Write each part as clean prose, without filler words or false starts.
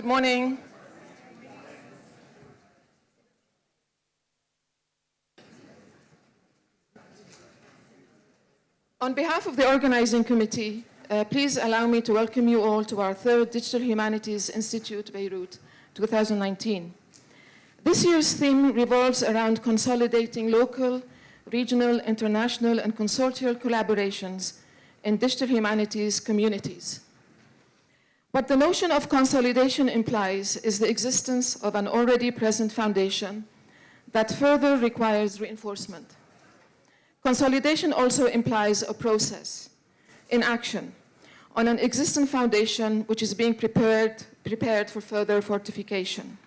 Good morning. On behalf of the organizing committee, please allow me to welcome you all to our third Digital Humanities Institute, Beirut, 2019. This year's theme revolves around consolidating local, regional, international, and consortial collaborations in digital humanities communities. What the notion of consolidation implies is the existence of an already present foundation that further requires reinforcement. Consolidation also implies a process in action on an existing foundation which is being prepared for further fortification.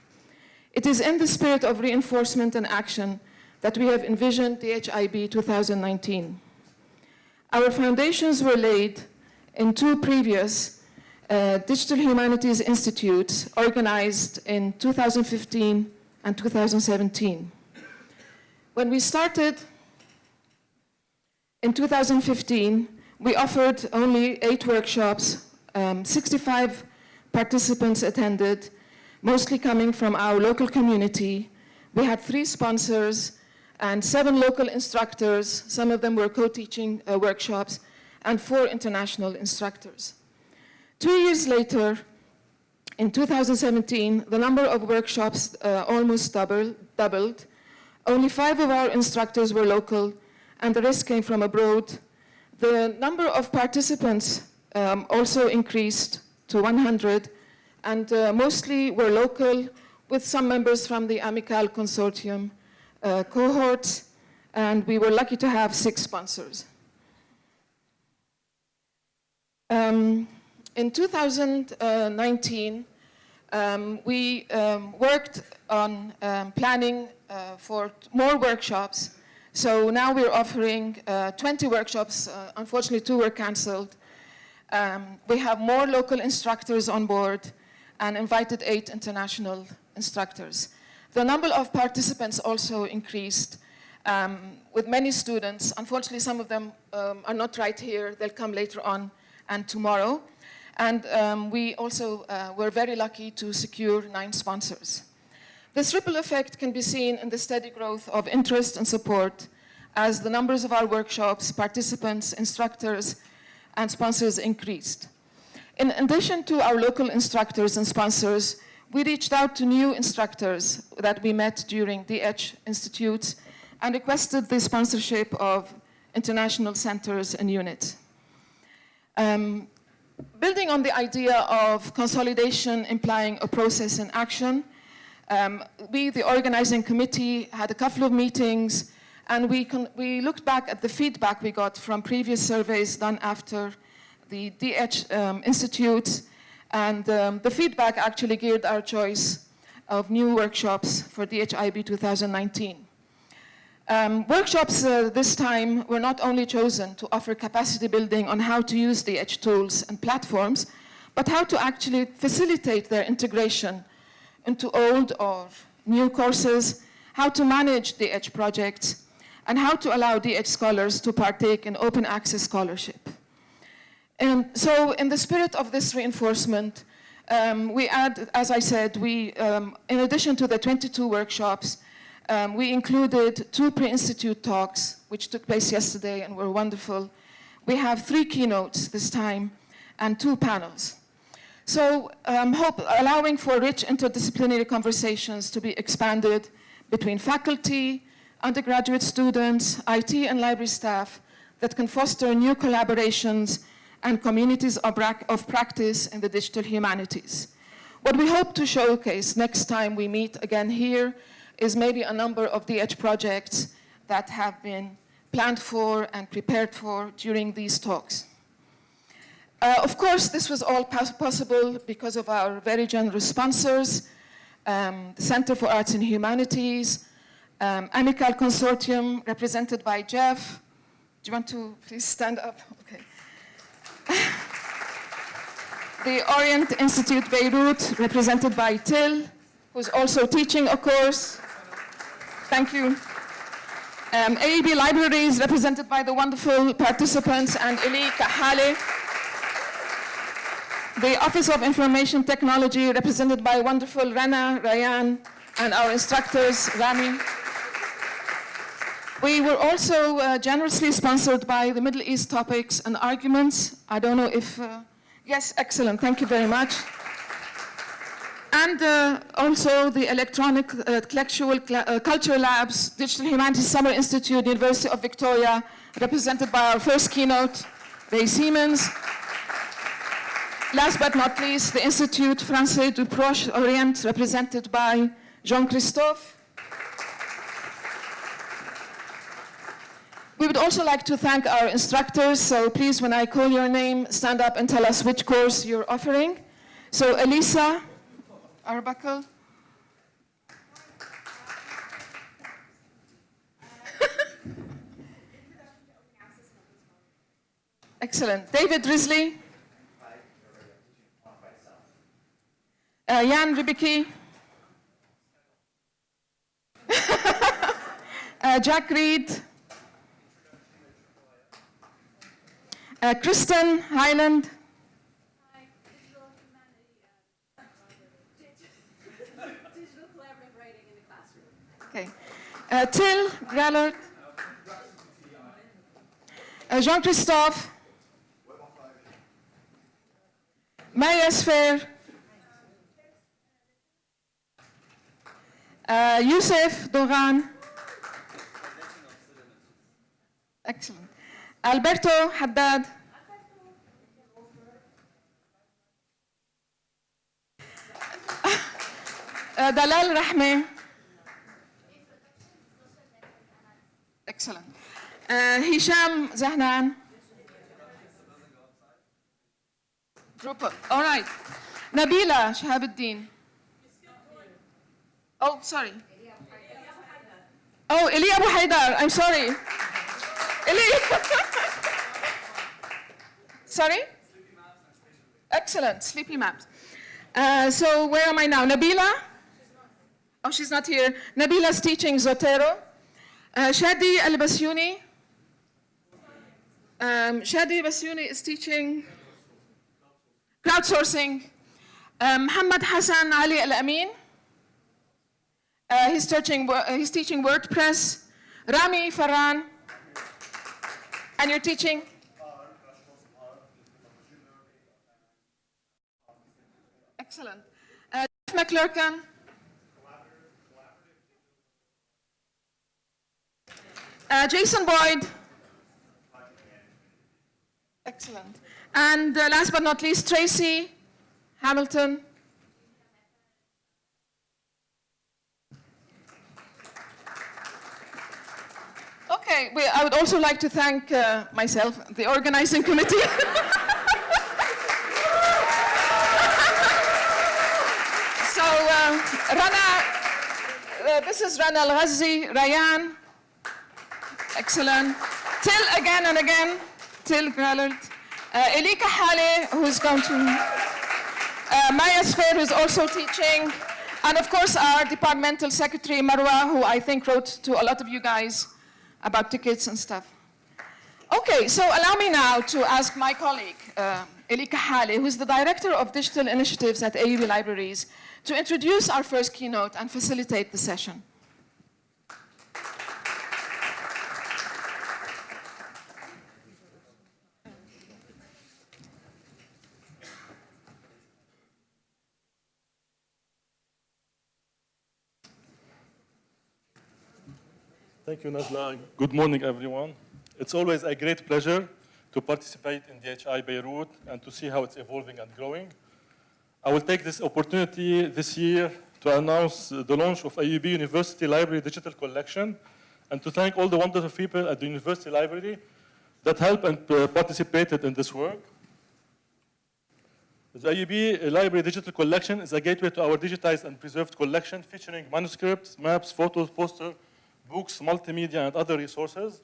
It is in the spirit of reinforcement and action that we have envisioned DHIB 2019. Our foundations were laid in two previous Digital Humanities Institutes organized in 2015 and 2017. When we started in 2015, we offered only 8 workshops, 65 participants attended, mostly coming from our local community. We had 3 sponsors and 7 local instructors. Some of them were co-teaching workshops, and 4 international instructors. 2 years later, in 2017, the number of workshops almost doubled. Only 5 of our instructors were local, and the rest came from abroad. The number of participants also increased to 100, and mostly were local, with some members from the Amical Consortium cohort, and we were lucky to have 6 sponsors. In 2019, we worked on planning for more workshops. So now we're offering 20 workshops. Unfortunately, 2 were canceled. We have more local instructors on board and invited 8 international instructors. The number of participants also increased with many students. Unfortunately, some of them are not right here. They'll come later on and tomorrow. And we also were very lucky to secure 9 sponsors. This ripple effect can be seen in the steady growth of interest and support as the numbers of our workshops, participants, instructors, and sponsors increased. In addition to our local instructors and sponsors, we reached out to new instructors that we met during DH Institutes and requested the sponsorship of international centers and units. Building on the idea of consolidation implying a process in action, we, the organizing committee, had a couple of meetings, and we looked back at the feedback we got from previous surveys done after the DH Institute, and the feedback actually geared our choice of new workshops for DHIB 2019. Workshops this time were not only chosen to offer capacity building on how to use DH tools and platforms, but how to actually facilitate their integration into old or new courses, how to manage DH projects, and how to allow DH scholars to partake in open access scholarship. And so in the spirit of this reinforcement, we add, as I said, in addition to the 22 workshops, we included 2 pre-institute talks, which took place yesterday and were wonderful. We have 3 keynotes this time and 2 panels. So allowing for rich interdisciplinary conversations to be expanded between faculty, undergraduate students, IT and library staff that can foster new collaborations and communities of practice in the digital humanities. What we hope to showcase next time we meet again here is maybe a number of DH projects that have been planned for and prepared for during these talks. Of course, this was all possible because of our very generous sponsors, the Center for Arts and Humanities, Amical Consortium, represented by Jeff. Do you want to please stand up? Okay. The Orient Institute Beirut, represented by Till, who's also teaching a course. Thank you. AEB Libraries, represented by the wonderful participants, and Eli Kahale. the Office of Information Technology, represented by wonderful Rana, Rayan, and our instructors, Rami. We were also generously sponsored by the Middle East Topics and Arguments. I don't know if, yes, excellent, thank you very much. And also the Electronic Intellectual Culture Labs, Digital Humanities Summer Institute, University of Victoria, represented by our first keynote, the Siemens. Last but not least, the Institut Français du Proche-Orient, represented by Jean-Christophe. We would also like to thank our instructors, so please, when I call your name, stand up and tell us which course you're offering. So Elisa Arbuckle. Excellent. David Risley. Jan Rybicki. Jack Reed. Kristen Highland. Hi, digital collaborative writing in the classroom. Okay. Till Grallert. Jean-Christophe. Maya Sfer. Youssef Dogan. Excellent. Alberto Haddad. Dalal Rahme. Excellent. Hisham Zahnan. All right. Nabila Shahabuddin. Oh, sorry. Oh, Eli Abu Haidar. I'm sorry. Eli. Sorry? Excellent. Sleepy Maps. So where am I now? Nabila? Oh, she's not here. Nabila's teaching Zotero. Shadi Al-Basyuni. Shadi Basyuni is teaching crowdsourcing. Muhammad Hassan Ali Al-Amin. He's teaching WordPress. Rami Farhan. And you're teaching? Excellent. Jeff McClurkin. Jason Boyd. Excellent. And last but not least, Tracy Hamilton. Okay, I would also like to thank myself, the organizing committee. So, Rana, this is Rana Al-Ghazi, Rayan. Excellent. Till again and again, Till Grallert. Elika Hale, who's going to, Maya Sfer, who's also teaching, and of course our departmental secretary, Marwa, who I think wrote to a lot of you guys about tickets and stuff. Okay, so allow me now to ask my colleague, Elika Hale, who's the Director of Digital Initiatives at AUB Libraries, to introduce our first keynote and facilitate the session. Thank you, Nazla. Good morning, everyone. It's always a great pleasure to participate in DHIB Beirut and to see how it's evolving and growing. I will take this opportunity this year to announce the launch of AUB University Library Digital Collection and to thank all the wonderful people at the University Library that helped and participated in this work. The AUB Library Digital Collection is a gateway to our digitized and preserved collection featuring manuscripts, maps, photos, posters, books, multimedia, and other resources.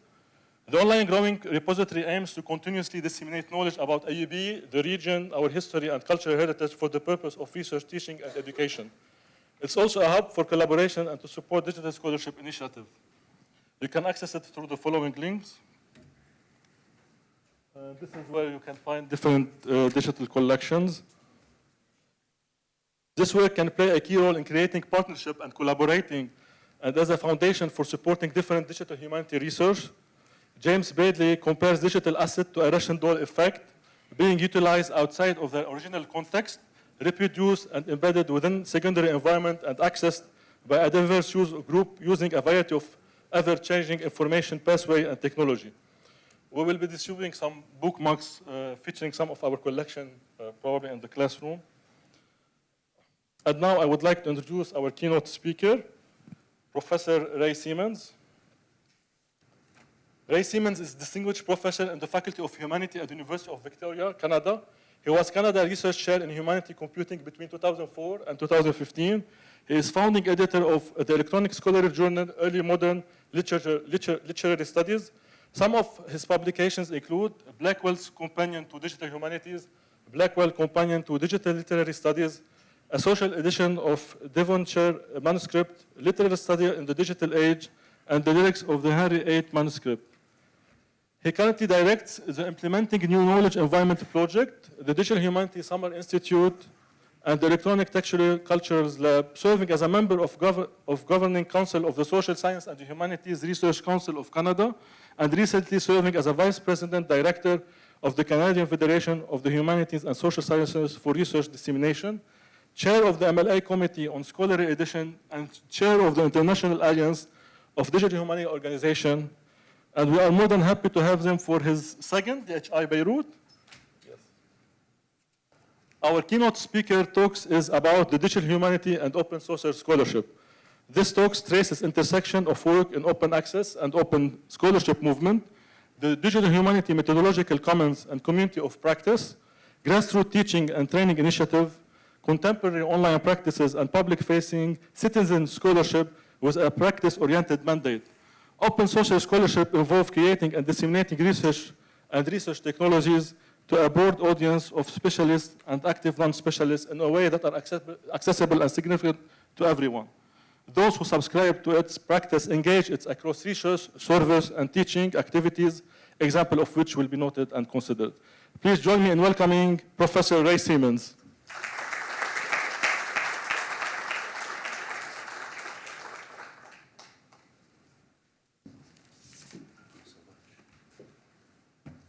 The online growing repository aims to continuously disseminate knowledge about AUB, the region, our history, and cultural heritage for the purpose of research, teaching, and education. It's also a hub for collaboration and to support digital scholarship initiative. You can access it through the following links. This is where you can find different digital collections. This work can play a key role in creating partnership and collaborating, and as a foundation for supporting different digital humanity research. James Bradley compares digital asset to a Russian doll effect, being utilized outside of their original context, reproduced and embedded within secondary environment and accessed by a diverse user group using a variety of ever-changing information pathway and technology. We will be distributing some bookmarks featuring some of our collection, probably in the classroom. And now I would like to introduce our keynote speaker, Professor Ray Siemens. Ray Siemens is Distinguished Professor in the Faculty of Humanities at the University of Victoria, Canada. He was Canada Research Chair in Humanity Computing between 2004 and 2015. He is founding editor of the electronic scholarly journal Early Modern Literary Studies. Some of his publications include Blackwell's Companion to Digital Humanities, Blackwell Companion to Digital Literary Studies, a social edition of Devonshire manuscript, Literary Study in the Digital Age, and the lyrics of the Henry VIII manuscript. He currently directs the Implementing New Knowledge Environment project, the Digital Humanities Summer Institute, and the Electronic Textual Cultures Lab, serving as a member of Governing Council of the Social Science and the Humanities Research Council of Canada, and recently serving as a Vice President Director of the Canadian Federation of the Humanities and Social Sciences for Research Dissemination, Chair of the MLA Committee on Scholarly Edition, and Chair of the International Alliance of Digital Humanity Organization. And we are more than happy to have them for his second DHIB Beirut. Yes. Our keynote speaker talks is about the digital humanity and open source scholarship. This talk traces intersection of work in open access and open scholarship movement, the digital humanity methodological commons and community of practice, grassroots teaching and training initiative, contemporary online practices and public-facing citizen scholarship with a practice-oriented mandate. Open social scholarship involves creating and disseminating research and research technologies to a broad audience of specialists and active non-specialists in a way that are accessible and significant to everyone. Those who subscribe to its practice engage it across research, service, and teaching activities, example of which will be noted and considered. Please join me in welcoming Professor Ray Siemens.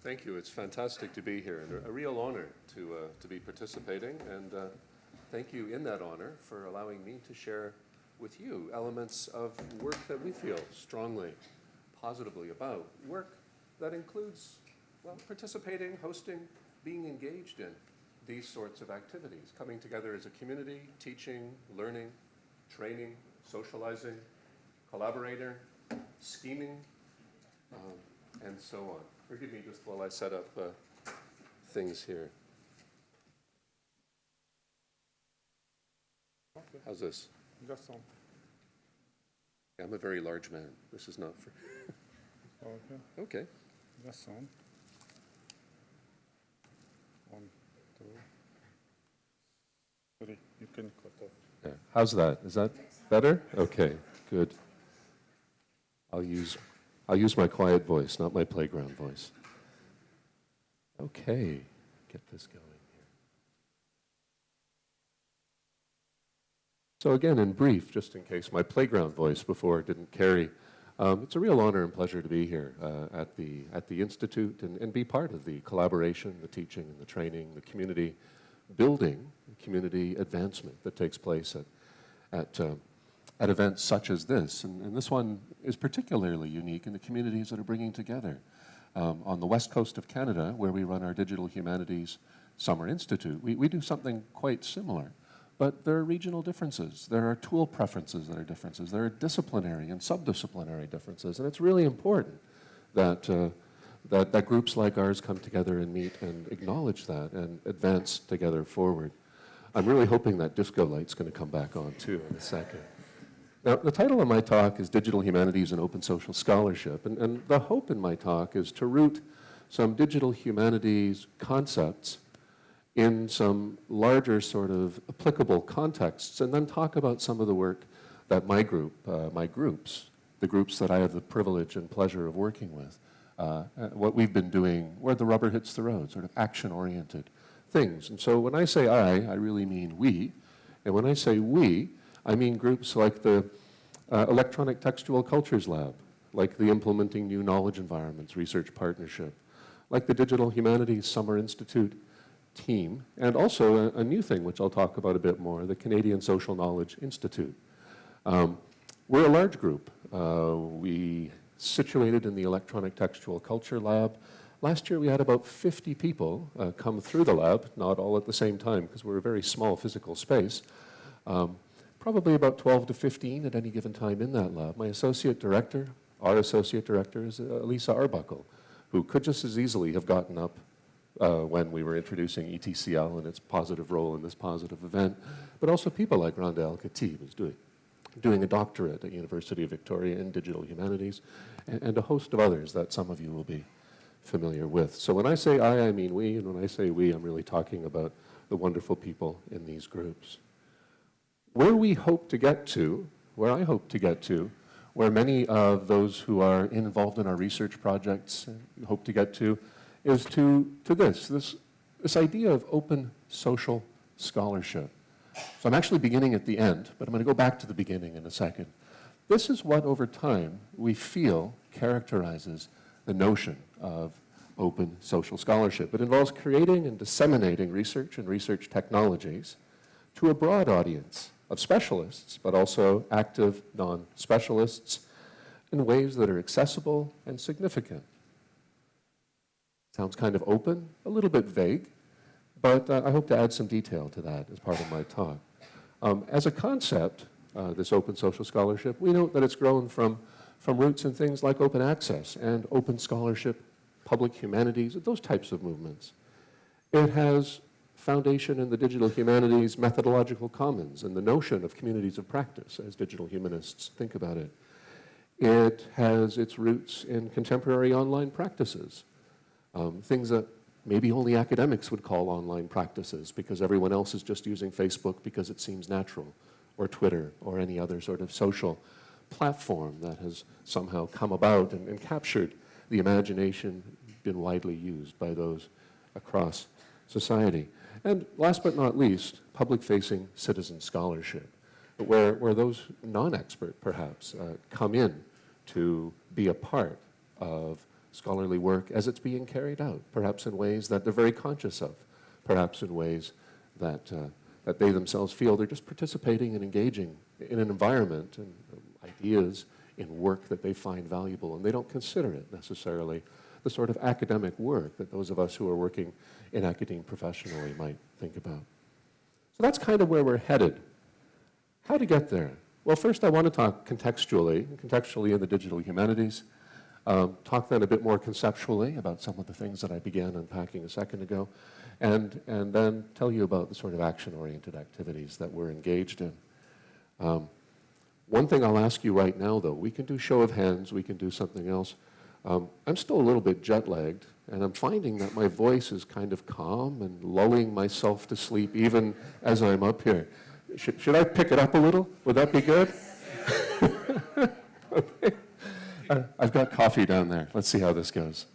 Thank you. It's fantastic to be here, and a real honor to be participating. And thank you in that honor for allowing me to share with you elements of work that we feel strongly, positively about. Work that includes, well, participating, hosting, being engaged in these sorts of activities, coming together as a community, teaching, learning, training, socializing, collaborating, scheming, and so on. Forgive me just while I set up things here. Okay. How's this? Just on. I'm a very large man. This is not for... Okay. Okay. Just on. 1, 2, 3. You can cut off. Yeah. How's that? Is that better? Okay, good. I'll use my quiet voice, not my playground voice. Okay, get this going here. So again, in brief, just in case my playground voice before didn't carry, it's a real honor and pleasure to be here at the Institute and be part of the collaboration, the teaching and the training, the community building, community advancement that takes place at events such as this. And this one is particularly unique in the communities that are bringing together. On the west coast of Canada, where we run our Digital Humanities Summer Institute, we do something quite similar. But there are regional differences. There are tool preferences that are differences. There are disciplinary and subdisciplinary differences. And it's really important that, that groups like ours come together and meet and acknowledge that and advance together forward. I'm really hoping that disco light's going to come back on, too, in a second. Now, the title of my talk is Digital Humanities and Open Social Scholarship, and the hope in my talk is to root some digital humanities concepts in some larger sort of applicable contexts, and then talk about some of the work that my groups, the groups that I have the privilege and pleasure of working with, what we've been doing, where the rubber hits the road, sort of action-oriented things. And so when I say I really mean we, And when I say we, I mean groups like the Electronic Textual Cultures Lab, like the Implementing New Knowledge Environments Research Partnership, like the Digital Humanities Summer Institute team, and also a new thing, which I'll talk about a bit more, the Canadian Social Knowledge Institute. We're a large group. We situated in the Electronic Textual Culture Lab. Last year we had about 50 people come through the lab, not all at the same time, because we're a very small physical space. Probably about 12 to 15 at any given time in that lab. My associate director, our associate director, is Elisa Arbuckle, who could just as easily have gotten up when we were introducing ETCL and its positive role in this positive event, but also people like Rhonda El-Khatib, who's doing a doctorate at University of Victoria in Digital Humanities, and a host of others that some of you will be familiar with. So when I say I mean we, and when I say we, I'm really talking about the wonderful people in these groups. Where we hope to get to, where I hope to get to, where many of those who are involved in our research projects hope to get to, is to this idea of open social scholarship. So I'm actually beginning at the end, but I'm going to go back to the beginning in a second. This is what, over time, we feel characterizes the notion of open social scholarship. It involves creating and disseminating research and research technologies to a broad audience of specialists, but also active non-specialists, in ways that are accessible and significant. Sounds kind of open, a little bit vague, but I hope to add some detail to that as part of my talk. As a concept, this open social scholarship, we note that it's grown from roots in things like open access and open scholarship, public humanities, those types of movements. It has foundation in the digital humanities methodological commons and the notion of communities of practice as digital humanists think about it. It has its roots in contemporary online practices, things that maybe only academics would call online practices because everyone else is just using Facebook because it seems natural, or Twitter, or any other sort of social platform that has somehow come about and captured the imagination, been widely used by those across society. And last but not least, public-facing citizen scholarship, where those non-expert, perhaps, come in to be a part of scholarly work as it's being carried out, perhaps in ways that they're very conscious of, perhaps in ways that they themselves feel they're just participating and engaging in an environment and ideas in work that they find valuable, and they don't consider it necessarily the sort of academic work that those of us who are working in academia professionally might think about. So that's kind of where we're headed. How to get there? Well, first I want to talk contextually in the digital humanities, talk then a bit more conceptually about some of the things that I began unpacking a second ago, and then tell you about the sort of action-oriented activities that we're engaged in. One thing I'll ask you right now, though, we can do show of hands, we can do something else. I'm still a little bit jet-lagged, and I'm finding that my voice is kind of calm and lulling myself to sleep even as I'm up here. Should I pick it up a little? Would that be good? Okay. I've got coffee down there. Let's see how this goes.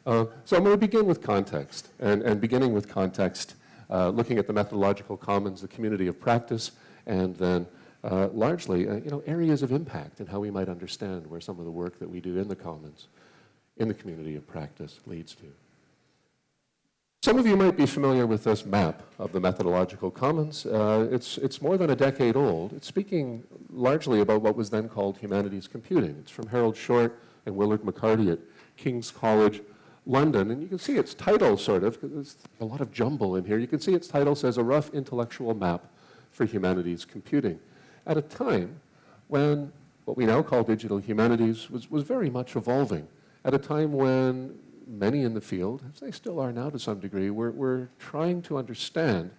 So I'm going to begin with context, and beginning with context, looking at the methodological commons, the community of practice, and then largely, areas of impact and how we might understand where some of the work that we do in the commons, in the community of practice, leads to. Some of you might be familiar with this map of the methodological commons. It's more than a decade old. It's speaking largely about what was then called humanities computing. It's from Harold Short and Willard McCarty at King's College, London. And you can see its title, sort of, because there's a lot of jumble in here. You can see its title says, A Rough Intellectual Map for Humanities Computing, at a time when what we now call digital humanities was very much evolving, at a time when many in the field, as they still are now to some degree, were trying to understand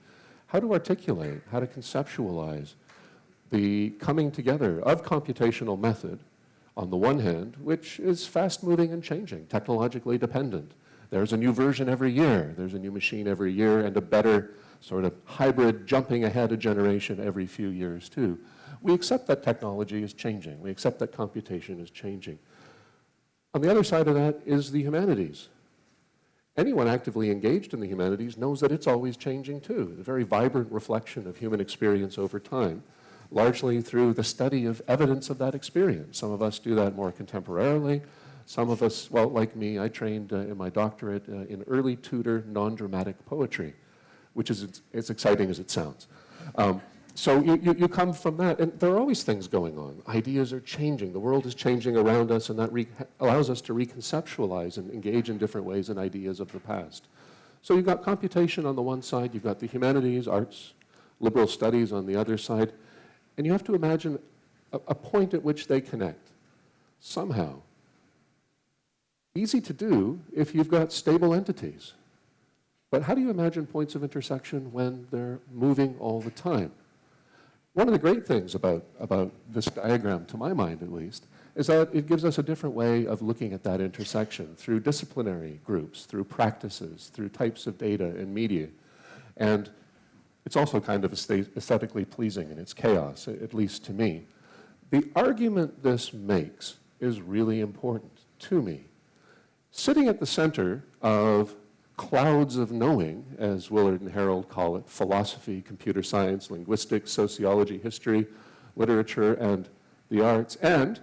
how to articulate, how to conceptualize the coming together of computational method on the one hand, which is fast-moving and changing, technologically dependent. There's a new version every year. There's a new machine every year, and a better sort of hybrid jumping ahead a generation every few years, too. We accept that technology is changing. We accept that computation is changing. On the other side of that is the humanities. anyone actively engaged in the humanities knows that it's always changing too, a very vibrant reflection of human experience over time, largely through the study of evidence of that experience. Some of us do that more contemporarily. Some of us, well, like me, I trained in my doctorate in early Tudor non-dramatic poetry, which is as exciting as it sounds. So you come from that, and there are always things going on. Ideas are changing. The world is changing around us, and that allows us to reconceptualize and engage in different ways in ideas of the past. So you've got computation on the one side, you've got the humanities, arts, liberal studies on the other side, and you have to imagine a point at which they connect somehow. Easy to do if you've got stable entities. But how do you imagine points of intersection when they're moving all the time? One of the great things about this diagram, to my mind at least, is that it gives us a different way of looking at that intersection through disciplinary groups, through practices, through types of data and media. And it's also kind of aesthetically pleasing in its chaos, at least to me. The argument this makes is really important to me. Sitting at the center of clouds of knowing, as Willard and Harold call it, philosophy, computer science, linguistics, sociology, history, literature, and the arts, and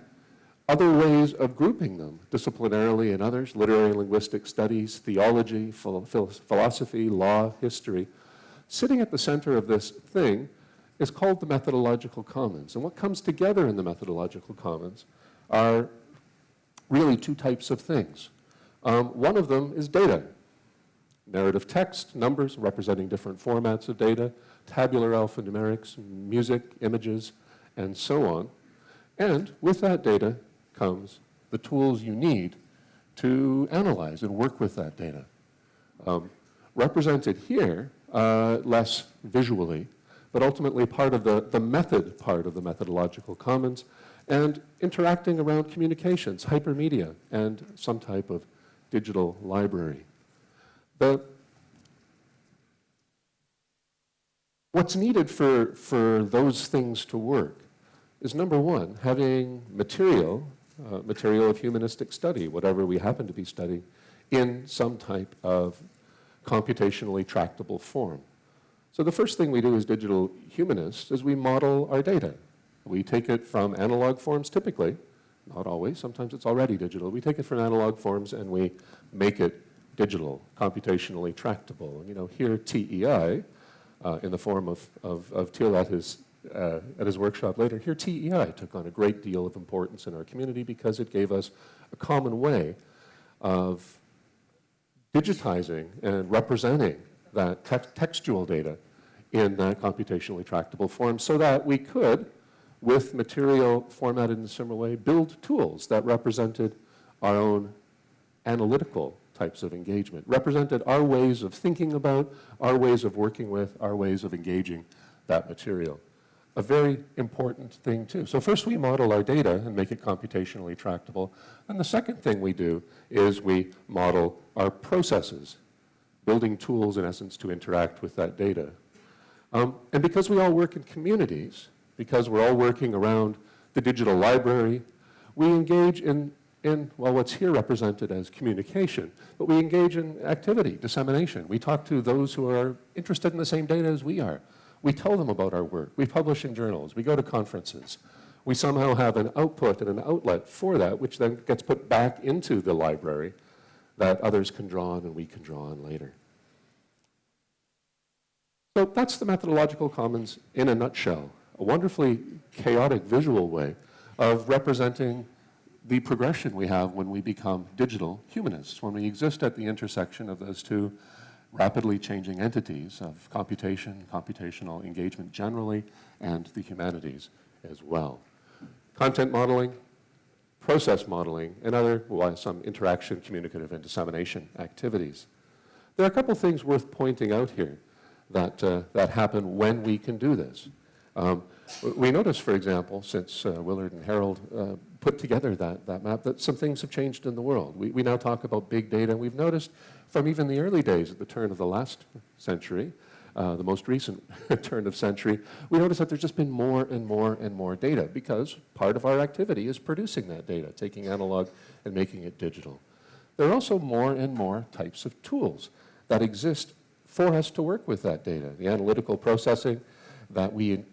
other ways of grouping them, disciplinarily and others, literary linguistic studies, theology, philosophy, law, history. Sitting at the center of this thing is called the methodological commons. And what comes together in the methodological commons are really two types of things. One of them is data. Narrative text, numbers representing different formats of data, tabular alphanumerics, music, images, and so on. And with that data comes the tools you need to analyze and work with that data. Represented here, less visually, but ultimately part of the method part of the methodological commons, and interacting around communications, hypermedia, and some type of digital library. What's needed for those things to work is, number one, having material of humanistic study, whatever we happen to be studying, in some type of computationally tractable form. So the first thing we do as digital humanists is we model our data. We take it from analog forms typically, not always, sometimes it's already digital. We take it from analog forms and we make it digital, computationally tractable. And, you know, here TEI, in the form of Teal at his workshop later, here TEI took on a great deal of importance in our community because it gave us a common way of digitizing and representing that textual data in that computationally tractable form so that we could, with material formatted in a similar way, build tools that represented our own analytical types of engagement, represented our ways of thinking about, our ways of working with, our ways of engaging that material. A very important thing too. So first we model our data and make it computationally tractable. And the second thing we do is we model our processes, building tools in essence to interact with that data. And because we all work in communities, because we're all working around the digital library, we engage in well, what's here represented as communication, but we engage in activity, dissemination. We talk to those who are interested in the same data as we are. We tell them about our work. We publish in journals. We go to conferences. We somehow have an output and an outlet for that, which then gets put back into the library that others can draw on and we can draw on later. So that's the methodological commons in a nutshell, a wonderfully chaotic visual way of representing the progression we have when we become digital humanists, when we exist at the intersection of those two rapidly changing entities of computation, computational engagement generally, and the humanities as well. Content modeling, process modeling, and other, well, some interaction, communicative, and dissemination activities. There are a couple things worth pointing out here that happen when we can do this. We notice, for example, since Willard and Harold put together that map, that some things have changed in the world. We now talk about big data, and we've noticed from even the early days at the turn of the last century, the most recent turn of century, we notice that there's just been more and more and more data because part of our activity is producing that data, taking analog and making it digital. there are also more and more types of tools that exist for us to work with that data. The analytical processing that we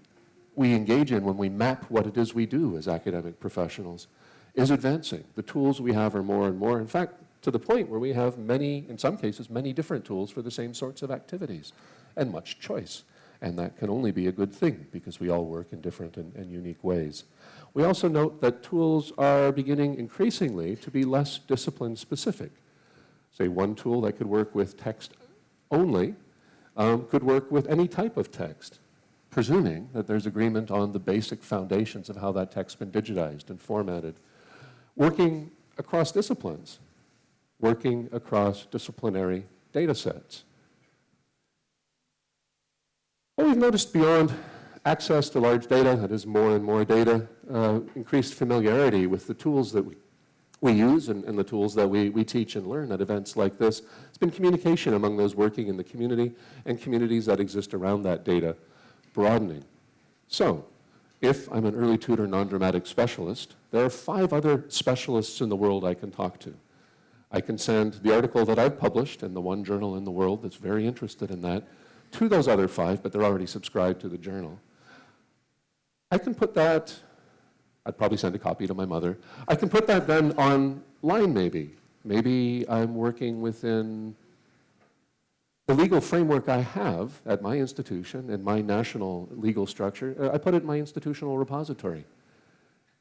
engage in when we map what it is we do as academic professionals is advancing. The tools we have are more and more, in fact, to the point where we have many, in some cases, many different tools for the same sorts of activities and much choice. And that can only be a good thing because we all work in different and unique ways. We also note that tools are beginning increasingly to be less discipline specific. Say one tool that could work with text only could work with any type of text, presuming that there's agreement on the basic foundations of how that text's been digitized and formatted. Working across disciplines, working across disciplinary data sets. What we've noticed beyond access to large data, that is more and more data, increased familiarity with the tools that we use and the tools that we teach and learn at events like this. It's been communication among those working in the community and communities that exist around that data broadening. So, if I'm an early tutor non-dramatic specialist, there are 5 other specialists in the world I can talk to. I can send the article that I've published in the one journal in the world that's very interested in that to those other 5, but they're already subscribed to the journal. I can put that, I'd probably send a copy to my mother. I can put that then online maybe. Maybe I'm working within the legal framework I have at my institution and my national legal structure. I put it in my institutional repository.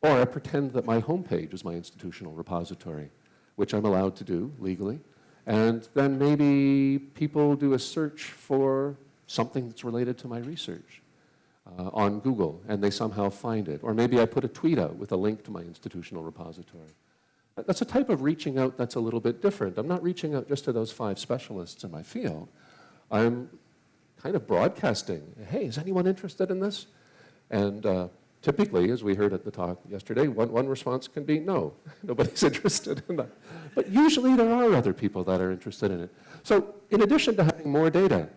Or I pretend that my homepage is my institutional repository, which I'm allowed to do legally. And then maybe people do a search for something that's related to my research on Google, and they somehow find it. Or maybe I put a tweet out with a link to my institutional repository. That's a type of reaching out that's a little bit different. I'm not reaching out just to those 5 specialists in my field. I'm kind of broadcasting, hey, is anyone interested in this? And typically, as we heard at the talk yesterday, one response can be, no, nobody's interested in that. But usually there are other people that are interested in it. So in addition to having more data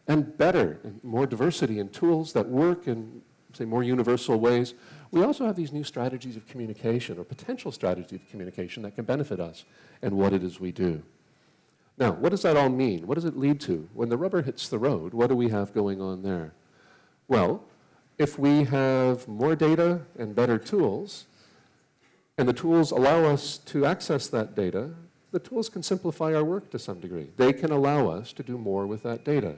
and better and more diversity in tools that work in, say, more universal ways, we also have these new strategies of communication or potential strategies of communication that can benefit us and what it is we do. Now, what does that all mean? What does it lead to? When the rubber hits the road, what do we have going on there? Well, if we have more data and better tools, and the tools allow us to access that data, the tools can simplify our work to some degree. They can allow us to do more with that data.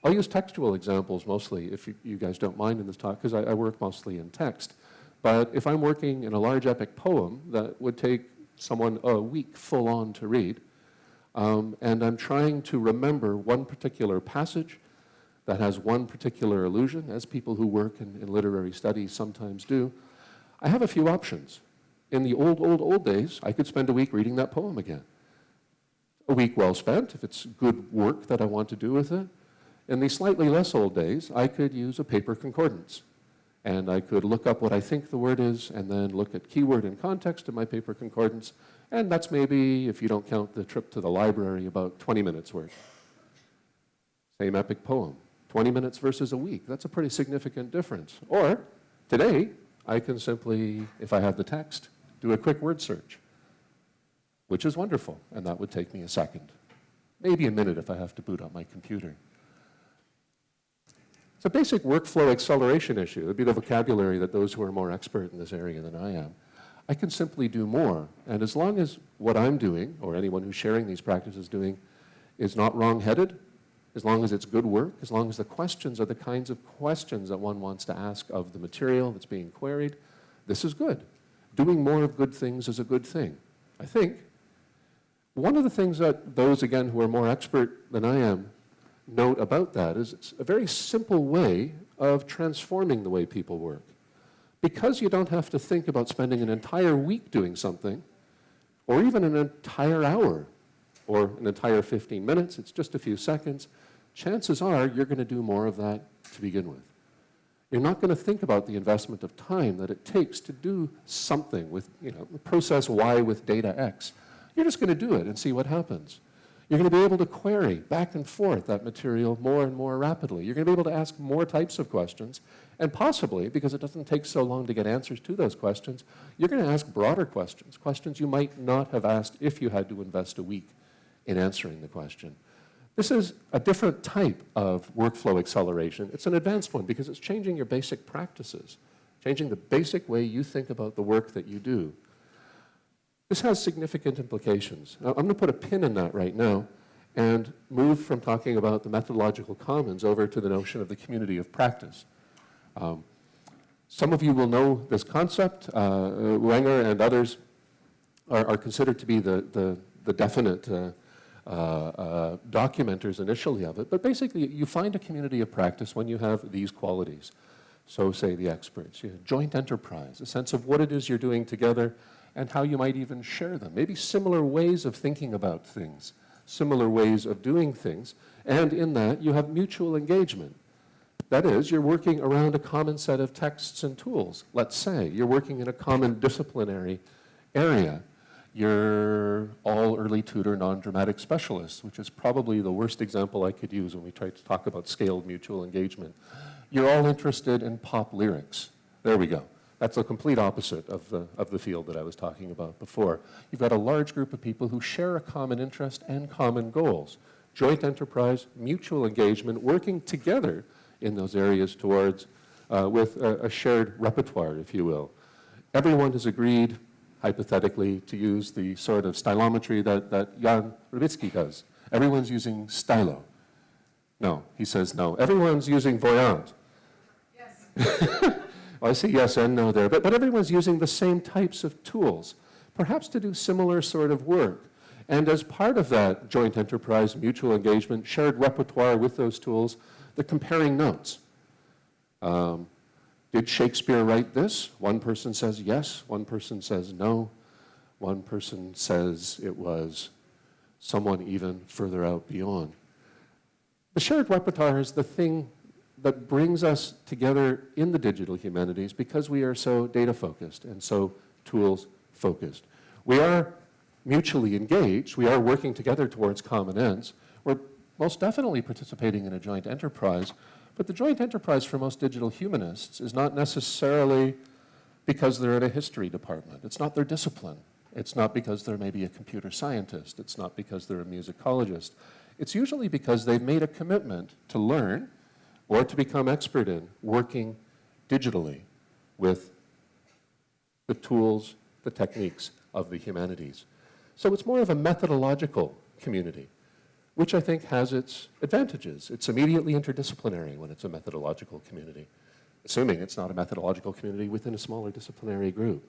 I'll use textual examples mostly, if you guys don't mind in this talk, because I work mostly in text. But if I'm working in a large epic poem that would take someone a week full on to read, and I'm trying to remember one particular passage that has one particular allusion, as people who work in literary studies sometimes do, I have a few options. In the old days, I could spend a week reading that poem again. A week well spent, if it's good work that I want to do with it. In the slightly less old days, I could use a paper concordance. And I could look up what I think the word is, and then look at keyword and context in my paper concordance. And that's maybe, if you don't count the trip to the library, about 20 minutes worth. Same epic poem. 20 minutes versus a week. That's a pretty significant difference. Or, today, I can simply, if I have the text, do a quick word search, which is wonderful, and that would take me a second. Maybe a minute if I have to boot up my computer. It's a basic workflow acceleration issue. It would be the vocabulary that those who are more expert in this area than I am. I can simply do more, and as long as what I'm doing, or anyone who's sharing these practices doing, is not wrong-headed, as long as it's good work, as long as the questions are the kinds of questions that one wants to ask of the material that's being queried, this is good. Doing more of good things is a good thing, I think. One of the things that those, again, who are more expert than I am, note about that is it's a very simple way of transforming the way people work. Because you don't have to think about spending an entire week doing something, or even an entire hour, or an entire 15 minutes, it's just a few seconds, chances are you're going to do more of that to begin with. You're not going to think about the investment of time that it takes to do something with, process Y with data X. You're just going to do it and see what happens. You're going to be able to query back and forth that material more and more rapidly. You're going to be able to ask more types of questions And possibly, because it doesn't take so long to get answers to those questions, you're going to ask broader questions, questions you might not have asked if you had to invest a week in answering the question. This is a different type of workflow acceleration. It's an advanced one because it's changing your basic practices, changing the basic way you think about the work that you do. This has significant implications. Now, I'm going to put a pin in that right now and move from talking about the methodological commons over to the notion of the community of practice. Some of you will know this concept. Wenger and others are considered to be the definite documenters initially of it. But basically, you find a community of practice when you have these qualities. So say the experts. You have joint enterprise, a sense of what it is you're doing together and how you might even share them. Maybe similar ways of thinking about things, similar ways of doing things. And in that, you have mutual engagement. That is, you're working around a common set of texts and tools. Let's say you're working in a common disciplinary area. You're all early tutor non-dramatic specialists, which is probably the worst example I could use when we try to talk about scaled mutual engagement. You're all interested in pop lyrics. There we go. That's the complete opposite of the field that I was talking about before. You've got a large group of people who share a common interest and common goals. Joint enterprise, mutual engagement, working together in those areas towards, with a shared repertoire, if you will. Everyone has agreed, hypothetically, to use the sort of stylometry that Jan Rubitsky does. Everyone's using stylo. No, he says no. Everyone's using voyant. Yes. Well, I see yes and no there, but everyone's using the same types of tools, perhaps to do similar sort of work. And as part of that joint enterprise, mutual engagement, shared repertoire with those tools, the comparing notes. Did Shakespeare write this? One person says yes, one person says no, one person says it was someone even further out beyond. The shared repertoire is the thing that brings us together in the digital humanities because we are so data-focused and so tools-focused. We are mutually engaged. We are working together towards common ends. We're most definitely participating in a joint enterprise, but the joint enterprise for most digital humanists is not necessarily because they're in a history department. It's not their discipline. It's not because they're maybe a computer scientist. It's not because they're a musicologist. It's usually because they've made a commitment to learn or to become expert in working digitally with the tools, the techniques of the humanities. So it's more of a methodological community, which I think has its advantages. It's immediately interdisciplinary when it's a methodological community, assuming it's not a methodological community within a smaller disciplinary group.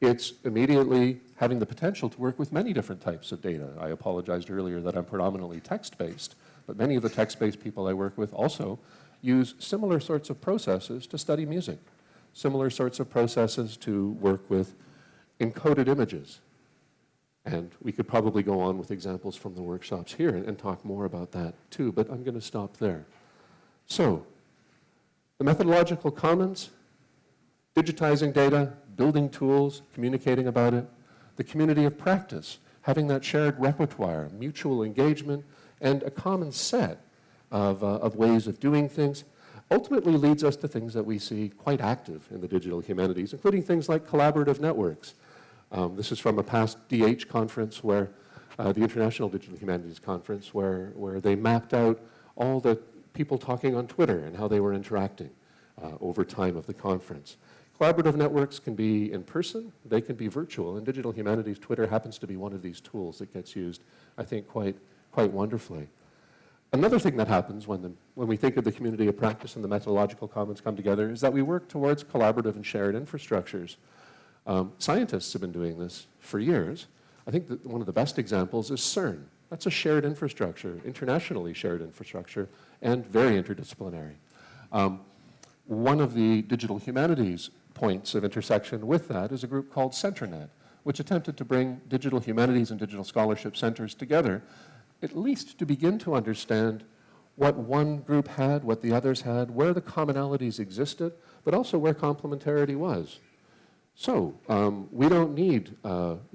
It's immediately having the potential to work with many different types of data. I apologized earlier that I'm predominantly text-based, but many of the text-based people I work with also use similar sorts of processes to study music, similar sorts of processes to work with encoded images. And we could probably go on with examples from the workshops here and talk more about that too, but I'm going to stop there. So, the methodological commons, digitizing data, building tools, communicating about it, the community of practice, having that shared repertoire, mutual engagement, and a common set of ways of doing things, ultimately leads us to things that we see quite active in the digital humanities, including things like collaborative networks. This is from a past DH conference where, the International Digital Humanities Conference, where they mapped out all the people talking on Twitter and how they were interacting over time of the conference. Collaborative networks can be in person, they can be virtual. In digital humanities, Twitter happens to be one of these tools that gets used, I think, quite wonderfully. Another thing that happens when we think of the community of practice and the methodological commons come together is that we work towards collaborative and shared infrastructures. Scientists have been doing this for years. I think that one of the best examples is CERN. That's a shared infrastructure, internationally shared infrastructure, and very interdisciplinary. One of the digital humanities points of intersection with that is a group called CenterNet, which attempted to bring digital humanities and digital scholarship centers together, at least to begin to understand what one group had, what the others had, where the commonalities existed, but also where complementarity was. So, we don't need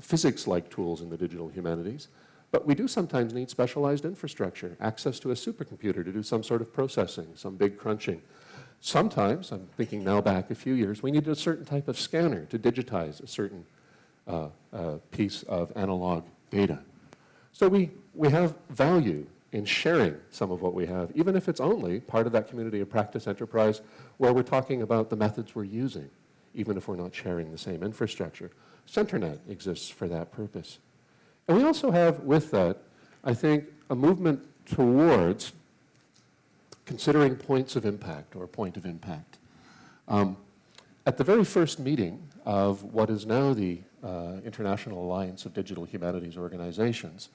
physics-like tools in the digital humanities, but we do sometimes need specialized infrastructure, access to a supercomputer to do some sort of processing, some big crunching. Sometimes, I'm thinking now back a few years, we needed a certain type of scanner to digitize a certain piece of analog data. So we have value in sharing some of what we have, even if it's only part of that community of practice enterprise where we're talking about the methods we're using, even if we're not sharing the same infrastructure. CenterNet exists for that purpose. And we also have, with that, I think, a movement towards considering points of impact or point of impact. At the very first meeting of what is now the International Alliance of Digital Humanities Organizations,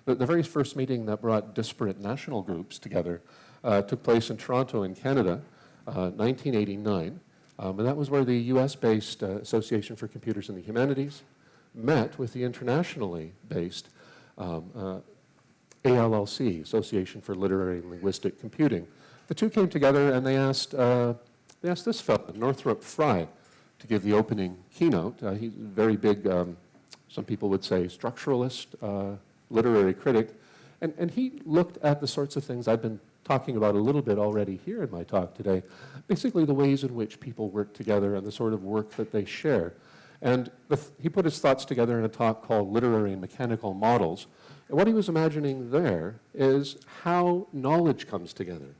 the very first meeting that brought disparate national groups together took place in Toronto in Canada, 1989. And that was where the US-based Association for Computers and the Humanities met with the internationally based ALLC, Association for Literary and Linguistic Computing. The two came together and they asked this fellow, Northrop Frye, to give the opening keynote. He's a very big, some people would say, structuralist, literary critic. And he looked at the sorts of things I've been talking about a little bit already here in my talk today, basically the ways in which people work together and the sort of work that they share. And he put his thoughts together in a talk called Literary and Mechanical Models. And what he was imagining there is how knowledge comes together.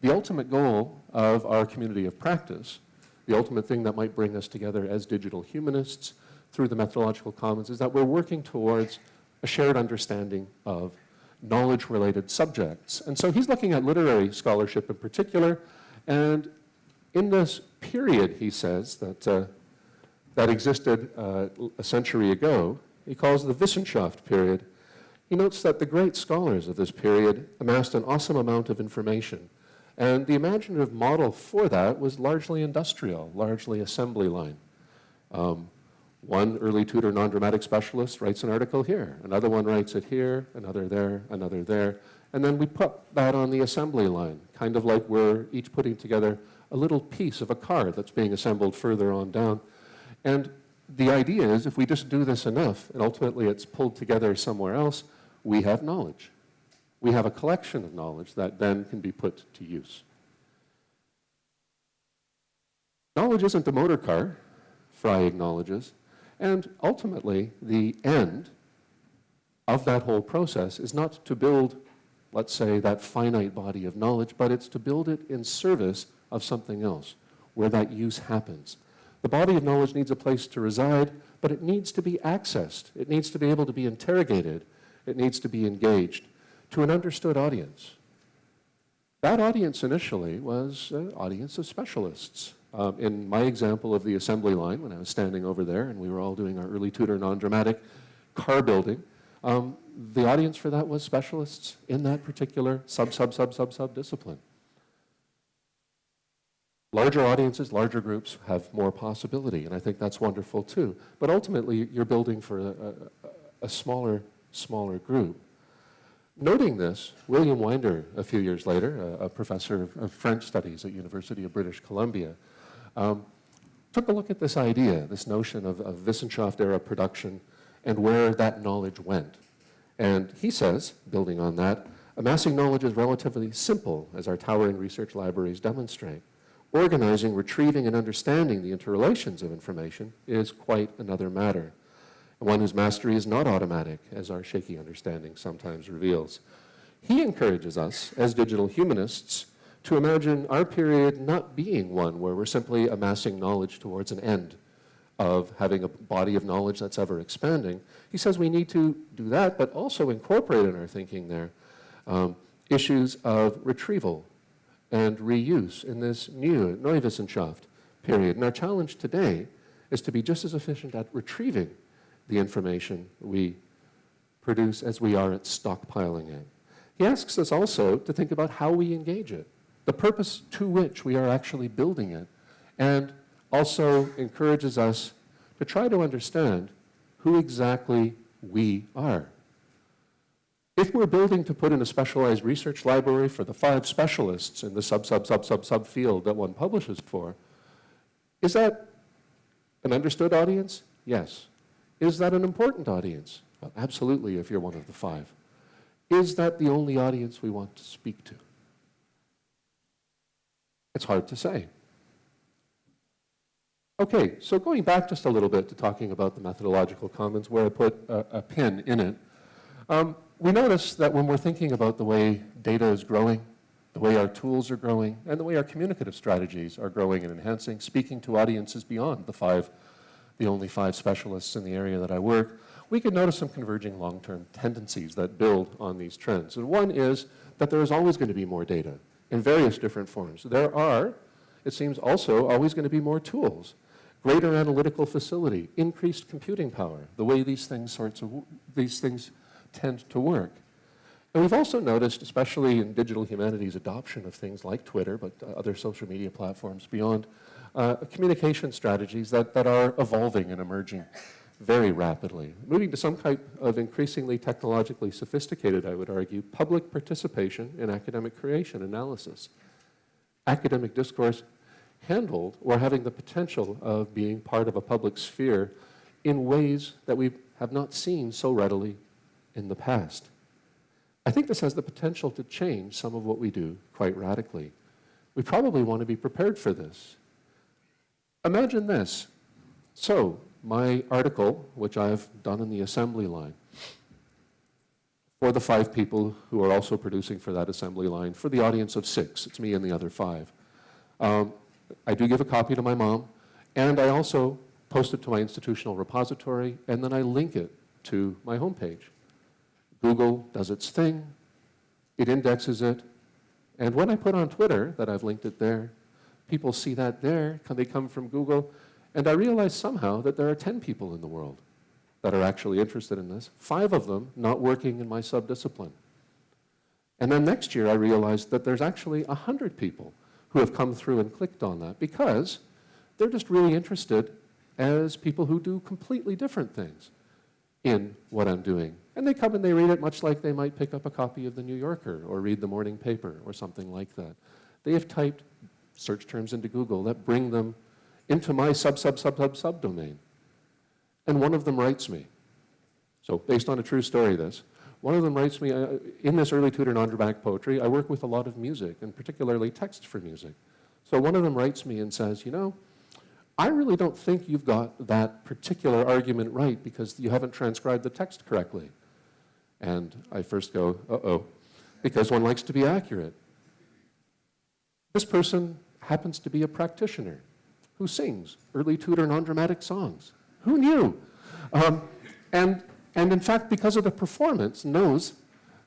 The ultimate goal of our community of practice, the ultimate thing that might bring us together as digital humanists through the methodological commons, is that we're working towards a shared understanding of knowledge-related subjects. And so he's looking at literary scholarship in particular, and in this period, he says, that existed a century ago, he calls the Wissenschaft period. He notes that the great scholars of this period amassed an awesome amount of information. And the imaginative model for that was largely industrial, largely assembly line. One early tutor non-dramatic specialist writes an article here, another one writes it here, another there, another there, and then we put that on the assembly line, kind of like we're each putting together a little piece of a car that's being assembled further on down. And the idea is if we just do this enough, and ultimately it's pulled together somewhere else, we have knowledge. We have a collection of knowledge that then can be put to use. Knowledge isn't a motor car, Frye acknowledges, and ultimately the end of that whole process is not to build, let's say, that finite body of knowledge, but it's to build it in service of something else, where that use happens. The body of knowledge needs a place to reside, but it needs to be accessed. It needs to be able to be interrogated. It needs to be engaged to an understood audience. That audience initially was an audience of specialists. In my example of the assembly line, when I was standing over there and we were all doing our early tutor non-dramatic car building, the audience for that was specialists in that particular sub-discipline. Larger audiences, larger groups have more possibility, and I think that's wonderful too. But ultimately, you're building for a smaller group. Noting this, William Winder, a few years later, a professor of French studies at University of British Columbia, took a look at this idea, this notion of Wissenschaft-era production and where that knowledge went. And he says, building on that, amassing knowledge is relatively simple, as our towering research libraries demonstrate. Organizing, retrieving, and understanding the interrelations of information is quite another matter. One whose mastery is not automatic, as our shaky understanding sometimes reveals. He encourages us, as digital humanists, to imagine our period not being one where we're simply amassing knowledge towards an end of having a body of knowledge that's ever expanding. He says we need to do that, but also incorporate in our thinking there issues of retrieval and reuse in this new Neuwissenschaft period. And our challenge today is to be just as efficient at retrieving the information we produce as we are at stockpiling it. He asks us also to think about how we engage it, the purpose to which we are actually building it, and also encourages us to try to understand who exactly we are. If we're building to put in a specialized research library for the 5 specialists in the sub field that one publishes for, is that an understood audience? Yes. Is that an important audience? Well, absolutely, if you're one of the 5. Is that the only audience we want to speak to? It's hard to say. Okay, so going back just a little bit to talking about the methodological commons, where I put a pin in it, we notice that when we're thinking about the way data is growing, the way our tools are growing, and the way our communicative strategies are growing and enhancing, speaking to audiences beyond the only 5 specialists in the area that I work, we can notice some converging long-term tendencies that build on these trends. And one is that there is always going to be more data in various different forms. There are, it seems, also always going to be more tools, greater analytical facility, increased computing power, the way these things tend to work. And we've also noticed, especially in digital humanities, adoption of things like Twitter, but other social media platforms beyond, communication strategies that are evolving and emerging very rapidly. Moving to some type of increasingly technologically sophisticated, I would argue, public participation in academic creation analysis. Academic discourse handled or having the potential of being part of a public sphere in ways that we have not seen so readily in the past. I think this has the potential to change some of what we do quite radically. We probably want to be prepared for this. Imagine this. So, my article, which I've done in the assembly line, for the 5 people who are also producing for that assembly line, for the audience of 6, it's me and the other 5. I do give a copy to my mom, and I also post it to my institutional repository, and then I link it to my homepage. Google does its thing, it indexes it, and when I put on Twitter that I've linked it there, people see that there, they come from Google, and I realize somehow that there are 10 people in the world that are actually interested in this, 5 of them not working in my subdiscipline. And then next year I realized that there's actually 100 people who have come through and clicked on that because they're just really interested as people who do completely different things in what I'm doing. And they come and they read it much like they might pick up a copy of the New Yorker or read the morning paper or something like that. They have typed search terms into Google that bring them into my subdomain. And one of them writes me. So based on a true story, one of them writes me, in this early tutor non-dramatic poetry, I work with a lot of music, and particularly text for music. So one of them writes me and says, you know, I really don't think you've got that particular argument right because you haven't transcribed the text correctly. And I first go, uh-oh, because one likes to be accurate. This person happens to be a practitioner who sings early tutor non-dramatic songs. Who knew? And in fact, because of the performance, knows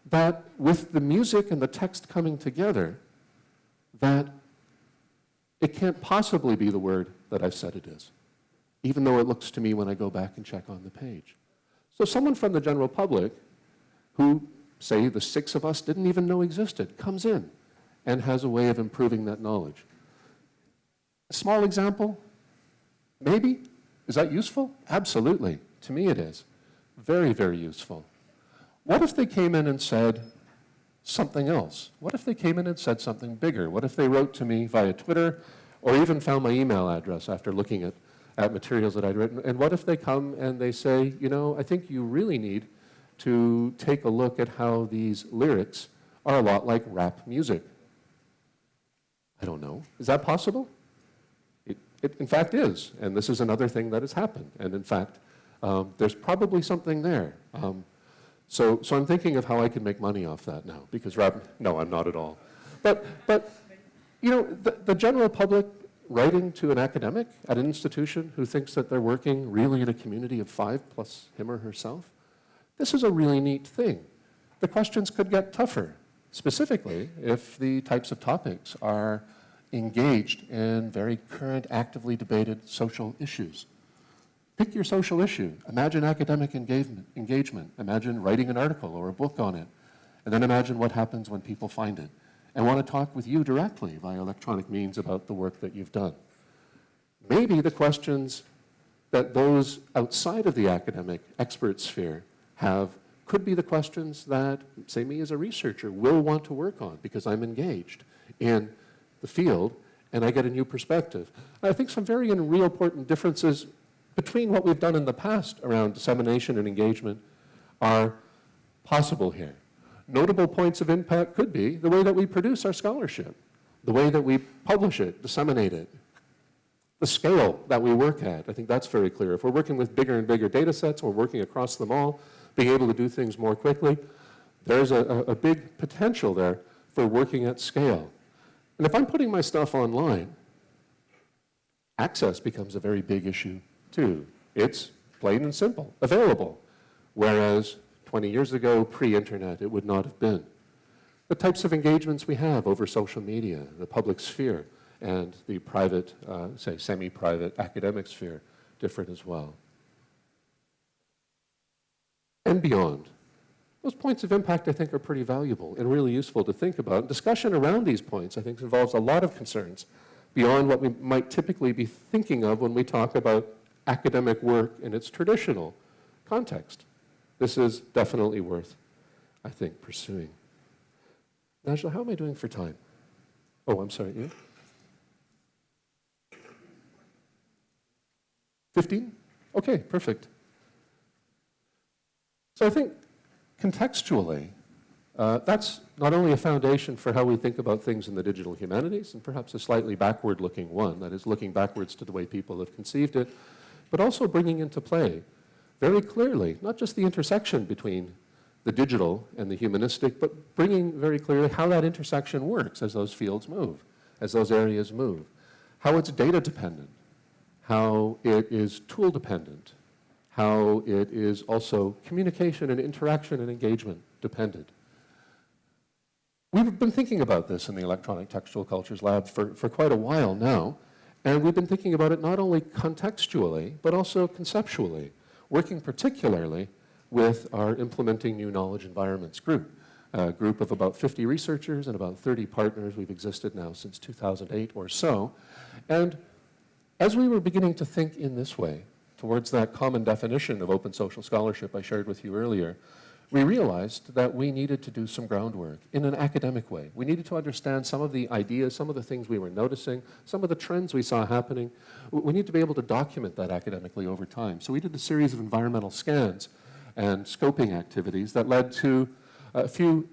that with the music and the text coming together, that it can't possibly be the word that I've said it is, even though it looks to me when I go back and check on the page. So someone from the general public who, say, the 6 of us didn't even know existed, comes in and has a way of improving that knowledge. A small example? Maybe. Is that useful? Absolutely. To me it is. Very, very useful. What if they came in and said something else? What if they came in and said something bigger? What if they wrote to me via Twitter or even found my email address after looking at materials that I'd written? And what if they come and they say, you know, I think you really need to take a look at how these lyrics are a lot like rap music? I don't know. Is that possible? It in fact is, and this is another thing that has happened. And in fact, there's probably something there. So I'm thinking of how I can make money off that now, because no, I'm not at all. But you know, the general public writing to an academic at an institution who thinks that they're working really in a community of 5 plus him or herself, this is a really neat thing. The questions could get tougher, specifically if the types of topics are engaged in very current, actively debated social issues. Pick your social issue. Imagine academic engagement. Imagine writing an article or a book on it. And then imagine what happens when people find it and want to talk with you directly via electronic means about the work that you've done. Maybe the questions that those outside of the academic expert sphere have could be the questions that, say, me as a researcher will want to work on because I'm engaged in the field and I get a new perspective. I think some very real important differences between what we've done in the past around dissemination and engagement are possible here. Notable points of impact could be the way that we produce our scholarship. the way that we publish it, disseminate it, the scale that we work at. I think that's very clear. If we're working with bigger and bigger data sets, we're working across them all, being able to do things more quickly, there's a big potential there for working at scale. And if I'm putting my stuff online, access becomes a very big issue too. It's plain and simple, available. Whereas 20 years ago, pre-internet, it would not have been. The types of engagements we have over social media, the public sphere, and the private, say, semi-private academic sphere, different as well. And beyond. Those points of impact, I think, are pretty valuable and really useful to think about. Discussion around these points, I think, involves a lot of concerns beyond what we might typically be thinking of when we talk about academic work in its traditional context. This is definitely worth, I think, pursuing. Najla, how am I doing for time? Oh, I'm sorry, you? 15? Okay, perfect. So I think contextually, that's not only a foundation for how we think about things in the digital humanities, and perhaps a slightly backward-looking one, that is looking backwards to the way people have conceived it, but also bringing into play very clearly, not just the intersection between the digital and the humanistic, but bringing very clearly how that intersection works as those fields move, as those areas move, how it's data dependent, how it is tool dependent, how it is also communication and interaction and engagement dependent. We've been thinking about this in the Electronic Textual Cultures Lab for quite a while now, and we've been thinking about it not only contextually, but also conceptually, working particularly with our Implementing New Knowledge Environments group, a group of about 50 researchers and about 30 partners. We've existed now since 2008 or so. And as we were beginning to think in this way, towards that common definition of open social scholarship I shared with you earlier, we realized that we needed to do some groundwork in an academic way. We needed to understand some of the ideas, some of the things we were noticing, some of the trends we saw happening. We need to be able to document that academically over time. So we did a series of environmental scans and scoping activities that led to a few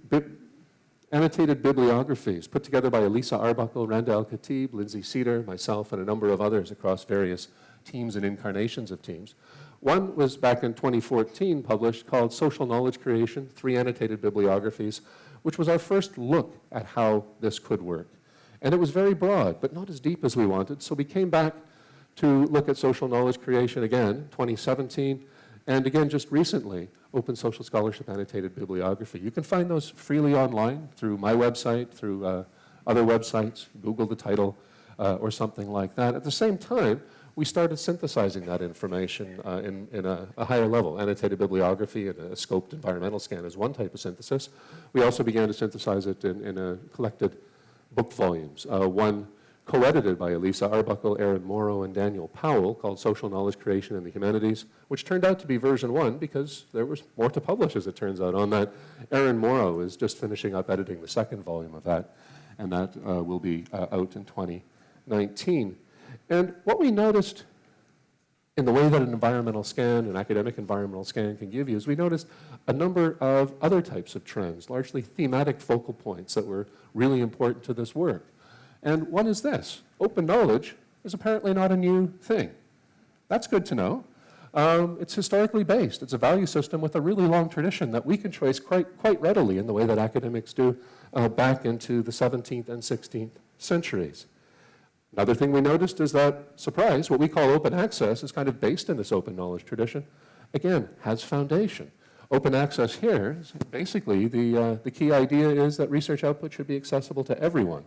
annotated bibliographies put together by Elisa Arbuckle, Randa El-Khatib, Lindsay Cedar, myself, and a number of others across various teams and incarnations of teams. One was back in 2014 published called Social Knowledge Creation, 3 annotated bibliographies, which was our first look at how this could work. And it was very broad, but not as deep as we wanted, so we came back to look at social knowledge creation again, 2017, and again just recently, Open Social Scholarship Annotated Bibliography. You can find those freely online through my website, through other websites, Google the title, or something like that. At the same time, we started synthesizing that information in a higher level. Annotated bibliography and a scoped environmental scan is one type of synthesis. We also began to synthesize it in a collected book volumes. One co-edited by Elisa Arbuckle, Aaron Morrow, and Daniel Powell called Social Knowledge Creation in the Humanities, which turned out to be version 1 because there was more to publish, as it turns out, on that. Aaron Morrow is just finishing up editing the 2nd volume of that, and that will be out in 2019. And what we noticed in the way that an environmental scan, an academic environmental scan can give you, is we noticed a number of other types of trends, largely thematic focal points that were really important to this work. And one is this: open knowledge is apparently not a new thing. That's good to know. It's historically based. It's a value system with a really long tradition that we can trace quite readily in the way that academics do back into the 17th and 16th centuries. Another thing we noticed is that, surprise, what we call open access is kind of based in this open knowledge tradition. Again, has foundation. Open access here, is basically the key idea is that research output should be accessible to everyone,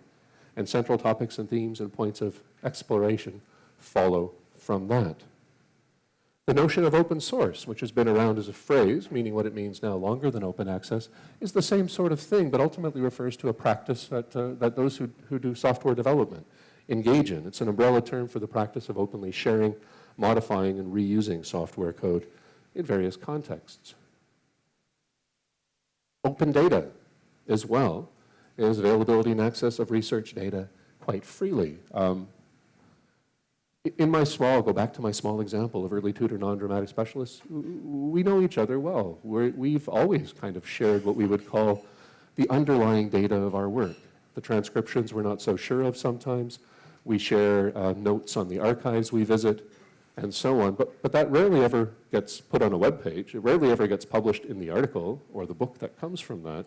and central topics and themes and points of exploration follow from that. The notion of open source, which has been around as a phrase, meaning what it means now longer than open access, is the same sort of thing, but ultimately refers to a practice that those who do software development engage in. It's an umbrella term for the practice of openly sharing, modifying, and reusing software code in various contexts. Open data, as well, is availability and access of research data quite freely. I'll go back to my small example of early tutor non-dramatic specialists. We know each other well. We've always kind of shared what we would call the underlying data of our work. The transcriptions we're not so sure of sometimes. We share notes on the archives we visit, and so on. But that rarely ever gets put on a web page. It rarely ever gets published in the article or the book that comes from that.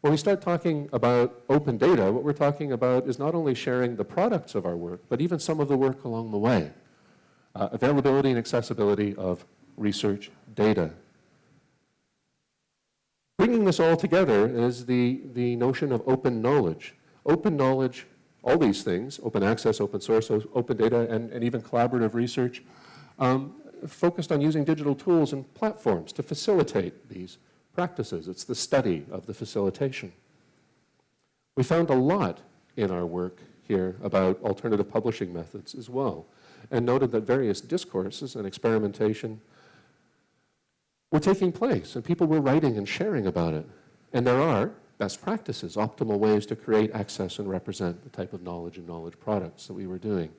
When we start talking about open data, what we're talking about is not only sharing the products of our work, but even some of the work along the way. Availability and accessibility of research data. Bringing this all together is the notion of open knowledge. Open knowledge, all these things, open access, open source, open data, and even collaborative research, focused on using digital tools and platforms to facilitate these practices. It's the study of the facilitation. We found a lot in our work here about alternative publishing methods as well, and noted that various discourses and experimentation were taking place, and people were writing and sharing about it. And there are best practices, optimal ways to create, access, and represent the type of knowledge and knowledge products that we were doing.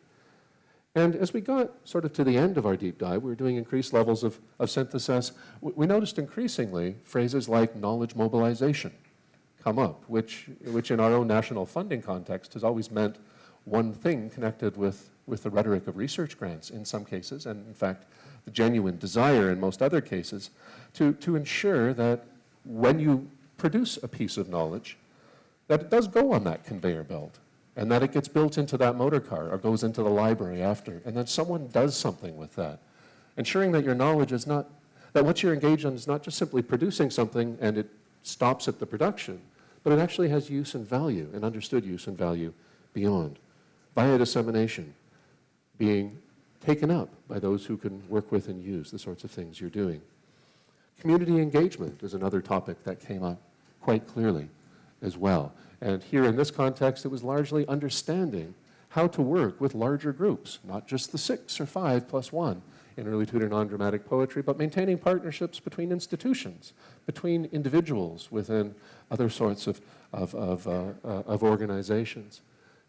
And as we got sort of to the end of our deep dive, we were doing increased levels of synthesis. We noticed increasingly phrases like knowledge mobilization come up, which in our own national funding context has always meant one thing connected with the rhetoric of research grants in some cases, and in fact, the genuine desire in most other cases to ensure that when you produce a piece of knowledge, that it does go on that conveyor belt, and that it gets built into that motor car or goes into the library after, and that someone does something with that. Ensuring that your knowledge is not, that what you're engaged in is not just simply producing something and it stops at the production, but it actually has use and value, and understood use and value beyond, via dissemination, being taken up by those who can work with and use the sorts of things you're doing. Community engagement is another topic that came up quite clearly as well. And here in this context, it was largely understanding how to work with larger groups, not just the 6 or 5 plus 1 in early tutor non-dramatic poetry, but maintaining partnerships between institutions, between individuals within other sorts of organizations.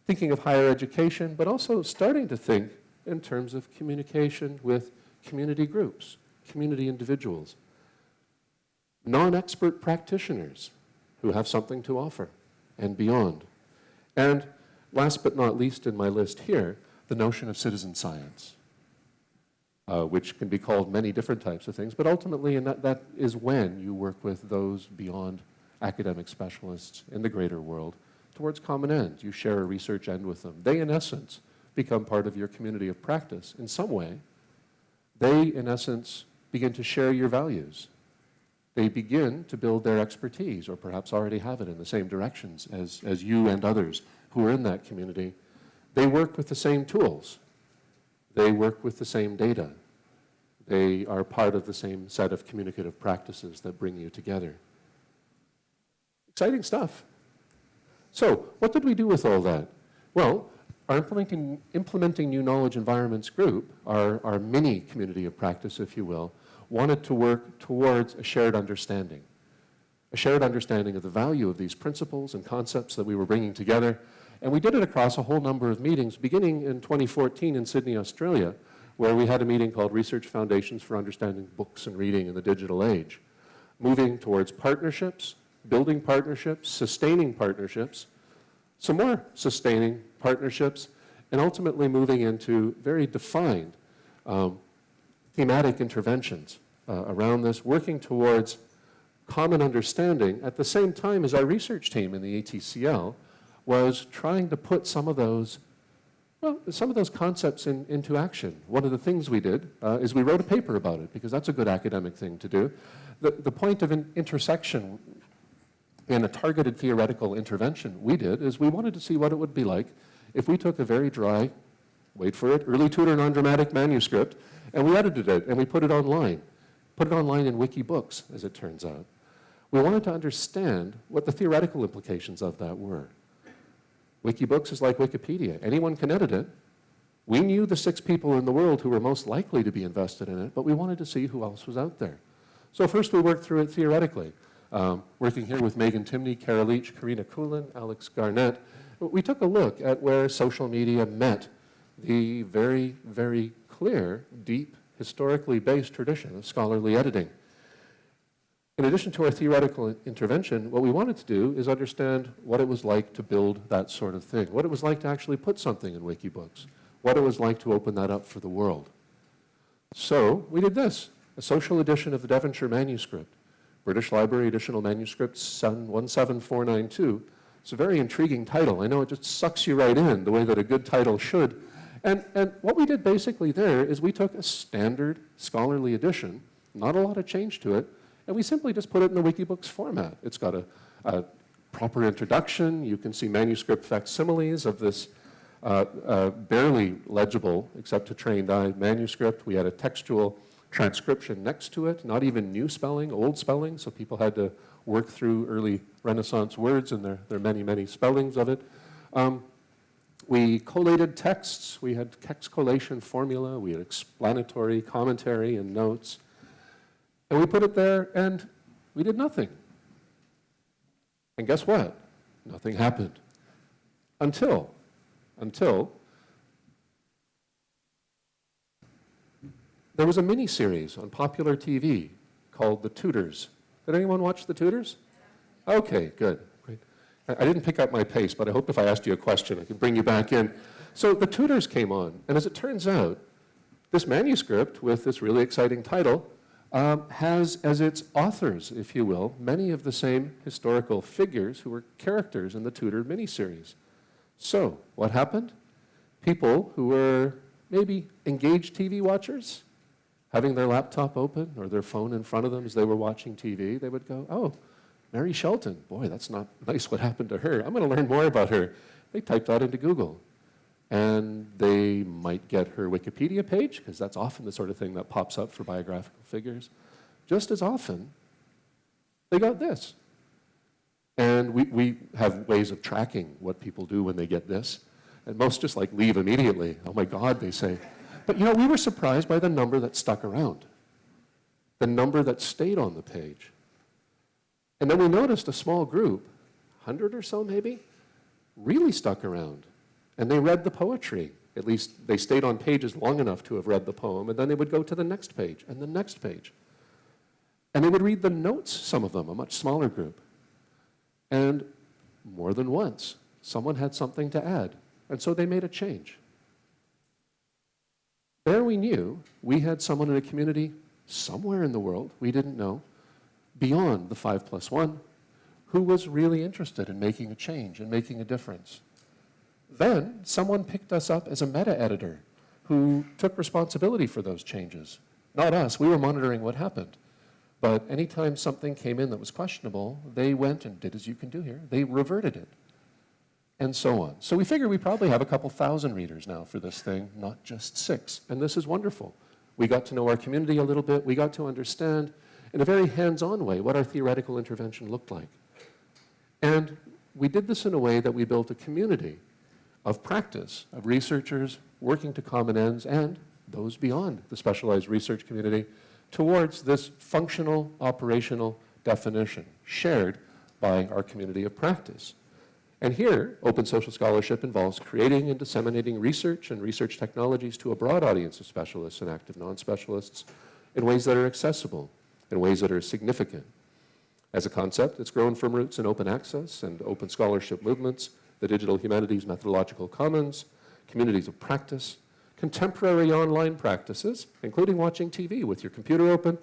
Thinking of higher education, but also starting to think in terms of communication with community groups, community individuals, non-expert practitioners who have something to offer, and beyond. And last but not least in my list here, the notion of citizen science, which can be called many different types of things, but ultimately, and that is when you work with those beyond academic specialists in the greater world towards common ends. You share a research end with them. They, in essence, become part of your community of practice in some way. They, in essence, begin to share your values. They begin to build their expertise, or perhaps already have it in the same directions as you and others who are in that community. They work with the same tools. They work with the same data. They are part of the same set of communicative practices that bring you together. Exciting stuff. So, what did we do with all that? Well, our Implementing New Knowledge Environments group, our mini community of practice, if you will, wanted to work towards a shared understanding of the value of these principles and concepts that we were bringing together. And we did it across a whole number of meetings, beginning in 2014 in Sydney, Australia, where we had a meeting called Research Foundations for Understanding Books and Reading in the Digital Age, moving towards partnerships, building partnerships, sustaining partnerships, some more sustaining partnerships, and ultimately moving into very defined thematic interventions around this, working towards common understanding at the same time as our research team in the ATCL was trying to put some of those concepts into action. One of the things we did is we wrote a paper about it, because that's a good academic thing to do. The point of an intersection in a targeted theoretical intervention we did is we wanted to see what it would be like if we took a very dry, wait for it, early tutor non-dramatic manuscript, and we edited it and we put it online in Wikibooks, as it turns out. We wanted to understand what the theoretical implications of that were. Wikibooks is like Wikipedia. Anyone can edit it. We knew the 6 people in the world who were most likely to be invested in it, but we wanted to see who else was out there. So first we worked through it theoretically, working here with Megan Timney, Kara Leach, Karina Coolin, Alex Garnett. We took a look at where social media met the very, very clear, deep, historically based tradition of scholarly editing. In addition to our theoretical intervention, what we wanted to do is understand what it was like to build that sort of thing, what it was like to actually put something in Wikibooks, what it was like to open that up for the world. So we did this, a social edition of the Devonshire manuscript, British Library Additional Manuscript 17492. It's a very intriguing title. I know it just sucks you right in the way that a good title should. And what we did basically there is we took a standard scholarly edition, not a lot of change to it, and we simply just put it in the Wikibooks format. It's got a proper introduction. You can see manuscript facsimiles of this barely legible, except to trained eye, manuscript. We had a textual transcription next to it, not even new spelling, old spelling, so people had to work through early Renaissance words and their many, many spellings of it. We collated texts. We had text collation formula. We had explanatory commentary and notes. And we put it there, and we did nothing. And guess what? Nothing happened. Until there was a mini-series on popular TV called The Tudors. Did anyone watch The Tudors? Okay, good. Great. I didn't pick up my pace, but I hope if I asked you a question, I can bring you back in. So The Tudors came on, and as it turns out, this manuscript with this really exciting title has as its authors, if you will, many of the same historical figures who were characters in the Tudor miniseries. So, what happened? People who were maybe engaged TV watchers, having their laptop open or their phone in front of them as they were watching TV, they would go, oh, Mary Shelton, boy, that's not nice what happened to her. I'm going to learn more about her. They typed that into Google. And they might get her Wikipedia page, because that's often the sort of thing that pops up for biographical figures. Just as often, they got this. And we have ways of tracking what people do when they get this. And most just like leave immediately. Oh my God, they say. But you know, we were surprised by the number that stuck around, the number that stayed on the page. And then we noticed a small group, 100 or so maybe, really stuck around. And they read the poetry. At least they stayed on pages long enough to have read the poem, and then they would go to the next page and the next page. And they would read the notes, some of them, a much smaller group. And more than once, someone had something to add. And so they made a change. There we knew we had someone in a community somewhere in the world, we didn't know, beyond the 5+1, who was really interested in making a change and making a difference. Then someone picked us up as a meta-editor who took responsibility for those changes. Not us, we were monitoring what happened. But anytime something came in that was questionable, they went and did as you can do here. They reverted it, and so on. So we figure we probably have a couple thousand readers now for this thing, not just 6. And this is wonderful. We got to know our community a little bit. We got to understand in a very hands-on way what our theoretical intervention looked like. And we did this in a way that we built a community of practice, of researchers working to common ends, and those beyond the specialized research community towards this functional, operational definition shared by our community of practice. And here, open social scholarship involves creating and disseminating research and research technologies to a broad audience of specialists and active non-specialists in ways that are accessible, in ways that are significant. As a concept, it's grown from roots in open access and open scholarship movements, the digital humanities methodological commons, communities of practice, contemporary online practices, including watching TV with your computer open,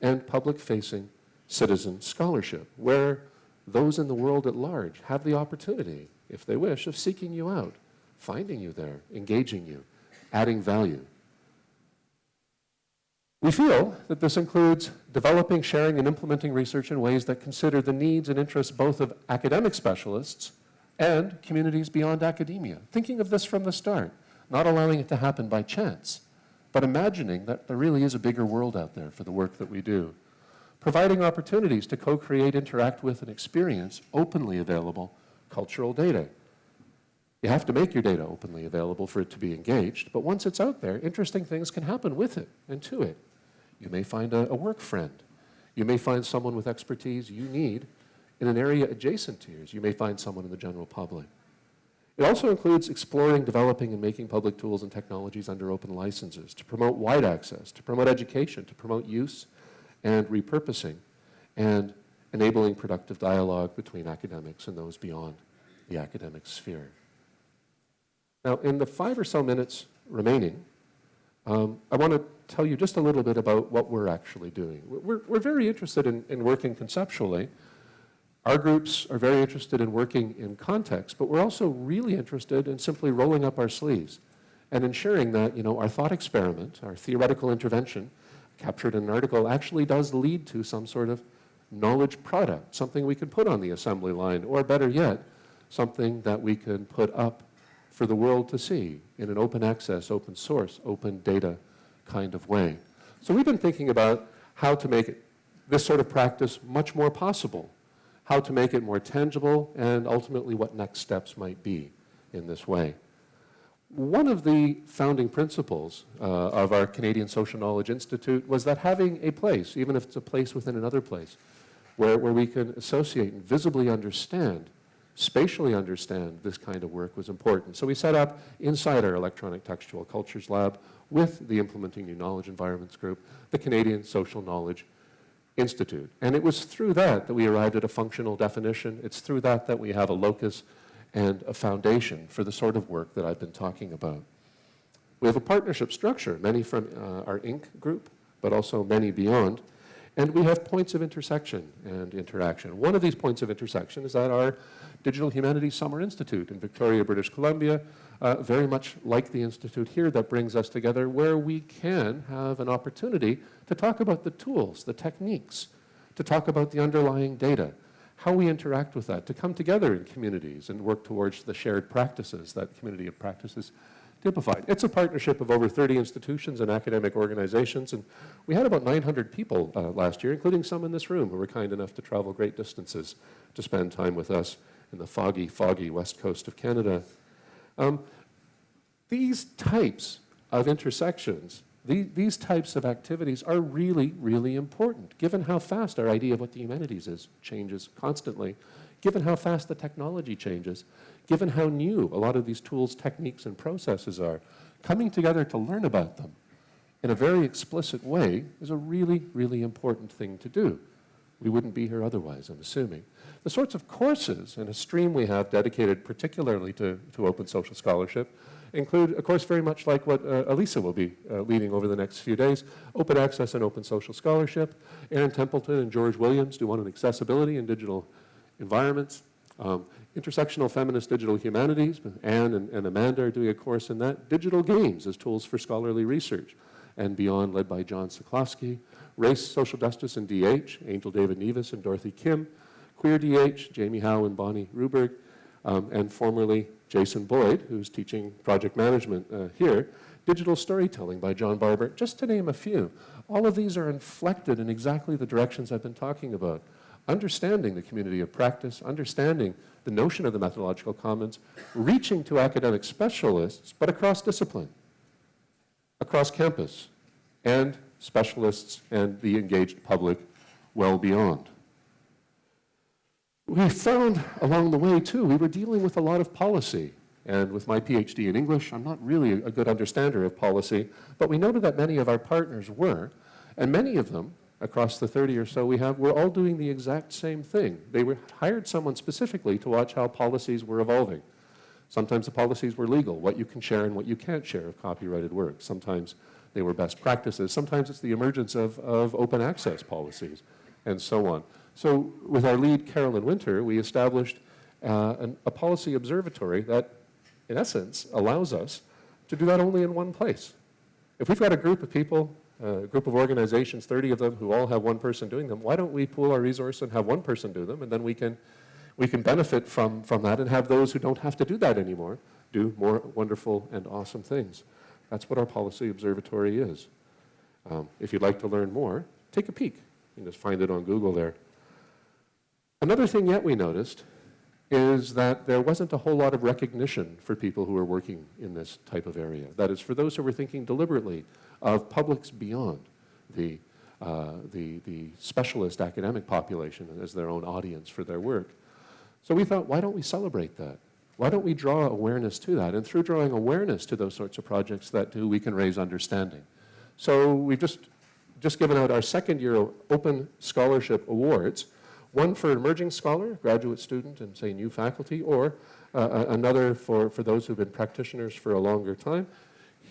and public-facing citizen scholarship, where those in the world at large have the opportunity, if they wish, of seeking you out, finding you there, engaging you, adding value. We feel that this includes developing, sharing, and implementing research in ways that consider the needs and interests both of academic specialists and communities beyond academia. Thinking of this from the start, not allowing it to happen by chance, but imagining that there really is a bigger world out there for the work that we do. Providing opportunities to co-create, interact with, and experience openly available cultural data. You have to make your data openly available for it to be engaged, but once it's out there, interesting things can happen with it and to it. You may find a work friend. You may find someone with expertise you need in an area adjacent to yours. You may find someone in the general public. It also includes exploring, developing, and making public tools and technologies under open licenses to promote wide access, to promote education, to promote use and repurposing, and enabling productive dialogue between academics and those beyond the academic sphere. Now, in the 5 or so minutes remaining, I want to tell you just a little bit about what we're actually doing. We're very interested in working conceptually. Our groups are very interested in working in context, but we're also really interested in simply rolling up our sleeves and ensuring that, you know, our thought experiment, our theoretical intervention, captured in an article, actually does lead to some sort of knowledge product, something we can put on the assembly line, or better yet, something that we can put up for the world to see in an open access, open source, open data kind of way. So we've been thinking about how to make this sort of practice much more possible, how to make it more tangible, and ultimately what next steps might be in this way. One of the founding principles of our Canadian Social Knowledge Institute was that having a place, even if it's a place within another place, where we can associate and visibly understand, spatially understand this kind of work was important. So we set up inside our Electronic Textual Cultures Lab with the Implementing New Knowledge Environments group, the Canadian Social Knowledge Institute. And it was through that we arrived at a functional definition. It's through that we have a locus and a foundation for the sort of work that I've been talking about. We have a partnership structure, many from our Inc. group, but also many beyond. And we have points of intersection and interaction. One of these points of intersection is at our Digital Humanities Summer Institute in Victoria, British Columbia, very much like the institute here that brings us together, where we can have an opportunity to talk about the tools, the techniques, to talk about the underlying data, how we interact with that, to come together in communities and work towards the shared practices, that community of practices typified. It's a partnership of over 30 institutions and academic organizations, and we had about 900 people last year, including some in this room who were kind enough to travel great distances to spend time with us in the foggy, foggy west coast of Canada. These types of intersections, these types of activities are really, really important, given how fast our idea of what the humanities is changes constantly, given how fast the technology changes, given how new a lot of these tools, techniques, and processes are. Coming together to learn about them in a very explicit way is a really, really important thing to do. We wouldn't be here otherwise, I'm assuming. The sorts of courses and a stream we have dedicated particularly to open social scholarship include a course very much like what Elisa will be leading over the next few days, Open Access and Open Social Scholarship. Aaron Templeton and George Williams do one on accessibility in digital environments. Intersectional Feminist Digital Humanities, Anne and Amanda are doing a course in that. Digital Games as Tools for Scholarly Research and Beyond, led by John Siklowski. Race, Social Justice, and DH, Angel David Nevis and Dorothy Kim. Queer DH, Jamie Howe and Bonnie Ruberg, and formerly Jason Boyd, who's teaching project management here. Digital Storytelling by John Barber, just to name a few. All of these are inflected in exactly the directions I've been talking about. Understanding the community of practice, understanding the notion of the methodological commons, reaching to academic specialists, but across discipline, across campus, and specialists and the engaged public well beyond. We found along the way, too, we were dealing with a lot of policy. And with my PhD in English, I'm not really a good understander of policy, but we noted that many of our partners were, and many of them, across the 30 or so we have, were all doing the exact same thing. They hired someone specifically to watch how policies were evolving. Sometimes the policies were legal, what you can share and what you can't share of copyrighted work. Sometimes they were best practices. Sometimes it's the emergence of open access policies, and so on. So with our lead, Carolyn Winter, we established a policy observatory that, in essence, allows us to do that only in one place. If we've got a group of people, a group of organizations, 30 of them, who all have one person doing them, why don't we pool our resource and have one person do them, and then we can benefit from that and have those who don't have to do that anymore do more wonderful and awesome things. That's what our policy observatory is. If you'd like to learn more, take a peek. You can just find it on Google there. Another thing yet we noticed is that there wasn't a whole lot of recognition for people who are working in this type of area. That is, for those who were thinking deliberately of publics beyond the specialist academic population as their own audience for their work. So we thought, why don't we celebrate that? Why don't we draw awareness to that? And through drawing awareness to those sorts of projects that do, we can raise understanding. So we've just just given out our second year of Open Scholarship Awards, one for emerging scholar, graduate student, and say new faculty, or another for those who've been practitioners for a longer time.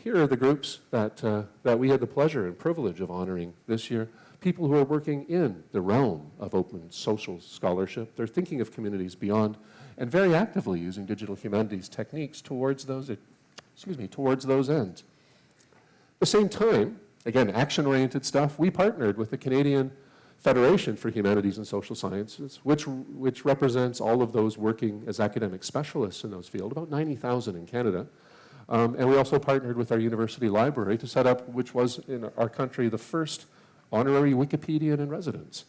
Here are the groups that we had the pleasure and privilege of honoring this year. People who are working in the realm of open social scholarship. They're thinking of communities beyond and very actively using digital humanities techniques towards those ends. At the same time, again, action-oriented stuff, we partnered with the Canadian Federation for Humanities and Social Sciences, which represents all of those working as academic specialists in those fields, about 90,000 in Canada. And we also partnered with our university library to set up, which was in our country, the first honorary Wikipedian in residence.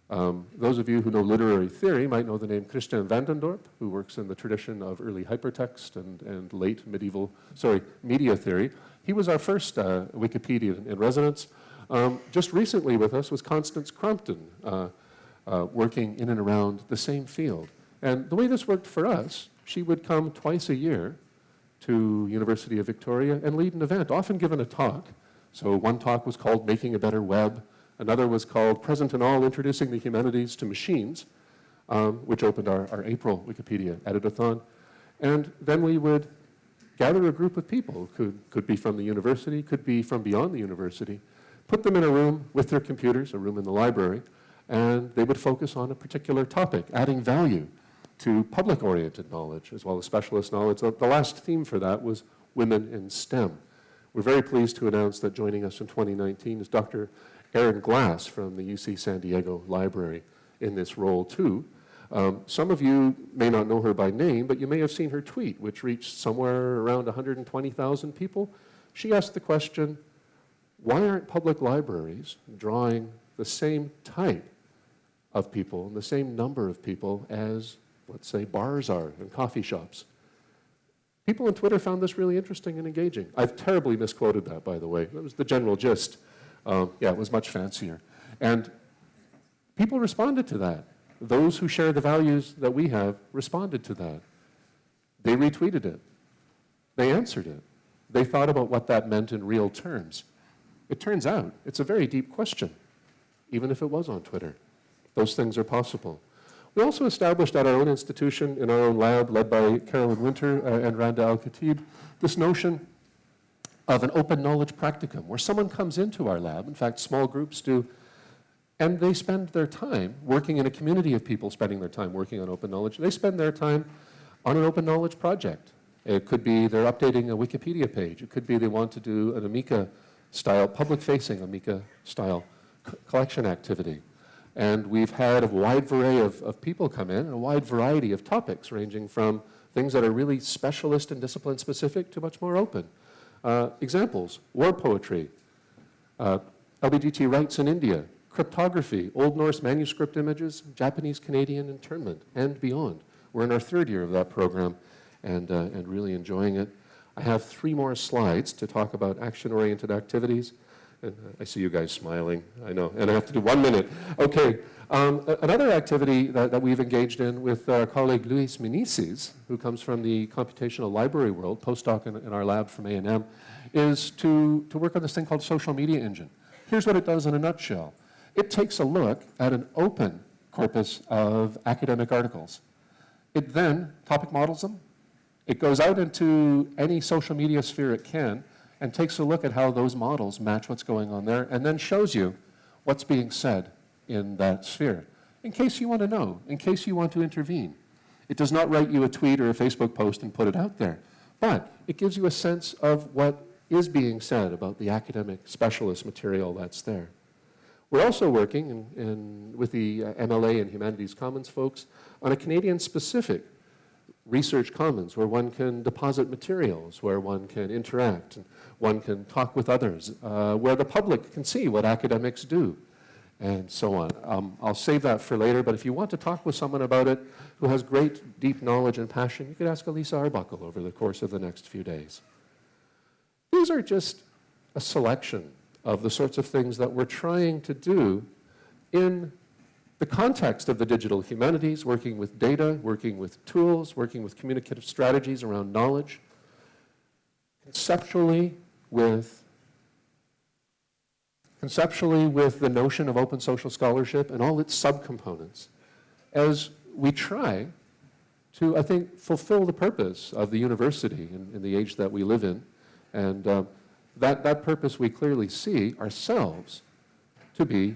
Those of you who know literary theory might know the name Christian Vandendorp, who works in the tradition of early hypertext and late media theory. He was our first Wikipedian in residence. Just recently with us was Constance Crompton, working in and around the same field. And the way this worked for us, she would come twice a year to University of Victoria and lead an event, often given a talk. So one talk was called Making a Better Web. Another was called Present and All, Introducing the Humanities to Machines, which opened our April Wikipedia editathon. And then we would gather a group of people, could be from the university, could be from beyond the university, put them in a room with their computers, a room in the library, and they would focus on a particular topic, adding value to public-oriented knowledge as well as specialist knowledge. The last theme for that was Women in STEM. We're very pleased to announce that joining us in 2019 is Dr. Erin Glass from the UC San Diego Library in this role too. Some of you may not know her by name, but you may have seen her tweet, which reached somewhere around 120,000 people. She asked the question, why aren't public libraries drawing the same type of people and the same number of people as, let's say, bars are and coffee shops? People on Twitter found this really interesting and engaging. I've terribly misquoted that, by the way. That was the general gist. Yeah, it was much fancier. And people responded to that. Those who share the values that we have responded to that. They retweeted it. They answered it. They thought about what that meant in real terms. It turns out it's a very deep question, even if it was on Twitter. Those things are possible. We also established at our own institution, in our own lab, led by Carolyn Winter and Randa Al-Khatib, this notion of an open knowledge practicum, where someone comes into our lab, in fact, small groups do, and they spend their time working in a community of people spending their time working on open knowledge. They spend their time on an open knowledge project. It could be they're updating a Wikipedia page. It could be they want to do an Amica-style, public-facing Amica-style collection activity. And we've had a wide variety of people come in, and a wide variety of topics, ranging from things that are really specialist and discipline-specific to much more open. Examples, war poetry, LGBT rights in India, cryptography, Old Norse manuscript images, Japanese-Canadian internment, and beyond. We're in our third year of that program and really enjoying it. I have 3 more slides to talk about action-oriented activities. And I see you guys smiling, I know, and I have to do 1 minute. Okay, another activity that we've engaged in with our colleague Luis Minices, who comes from the computational library world, postdoc in our lab from A&M, is to work on this thing called social media engine. Here's what it does in a nutshell. It takes a look at an open corpus of academic articles. It then topic models them. It goes out into any social media sphere it can, and takes a look at how those models match what's going on there, and then shows you what's being said in that sphere, in case you want to know, in case you want to intervene. It does not write you a tweet or a Facebook post and put it out there, but it gives you a sense of what is being said about the academic specialist material that's there. We're also working with the MLA and Humanities Commons folks on a Canadian-specific research commons where one can deposit materials, where one can interact, and one can talk with others, where the public can see what academics do, and so on. I'll save that for later, but if you want to talk with someone about it who has great, deep knowledge and passion, you could ask Elisa Arbuckle over the course of the next few days. These are just a selection of the sorts of things that we're trying to do in the context of the digital humanities, working with data, working with tools, working with communicative strategies around knowledge, conceptually with conceptually with the notion of open social scholarship and all its subcomponents as we try to, I think, fulfill the purpose of the university in the age that we live in. And that purpose we clearly see ourselves to be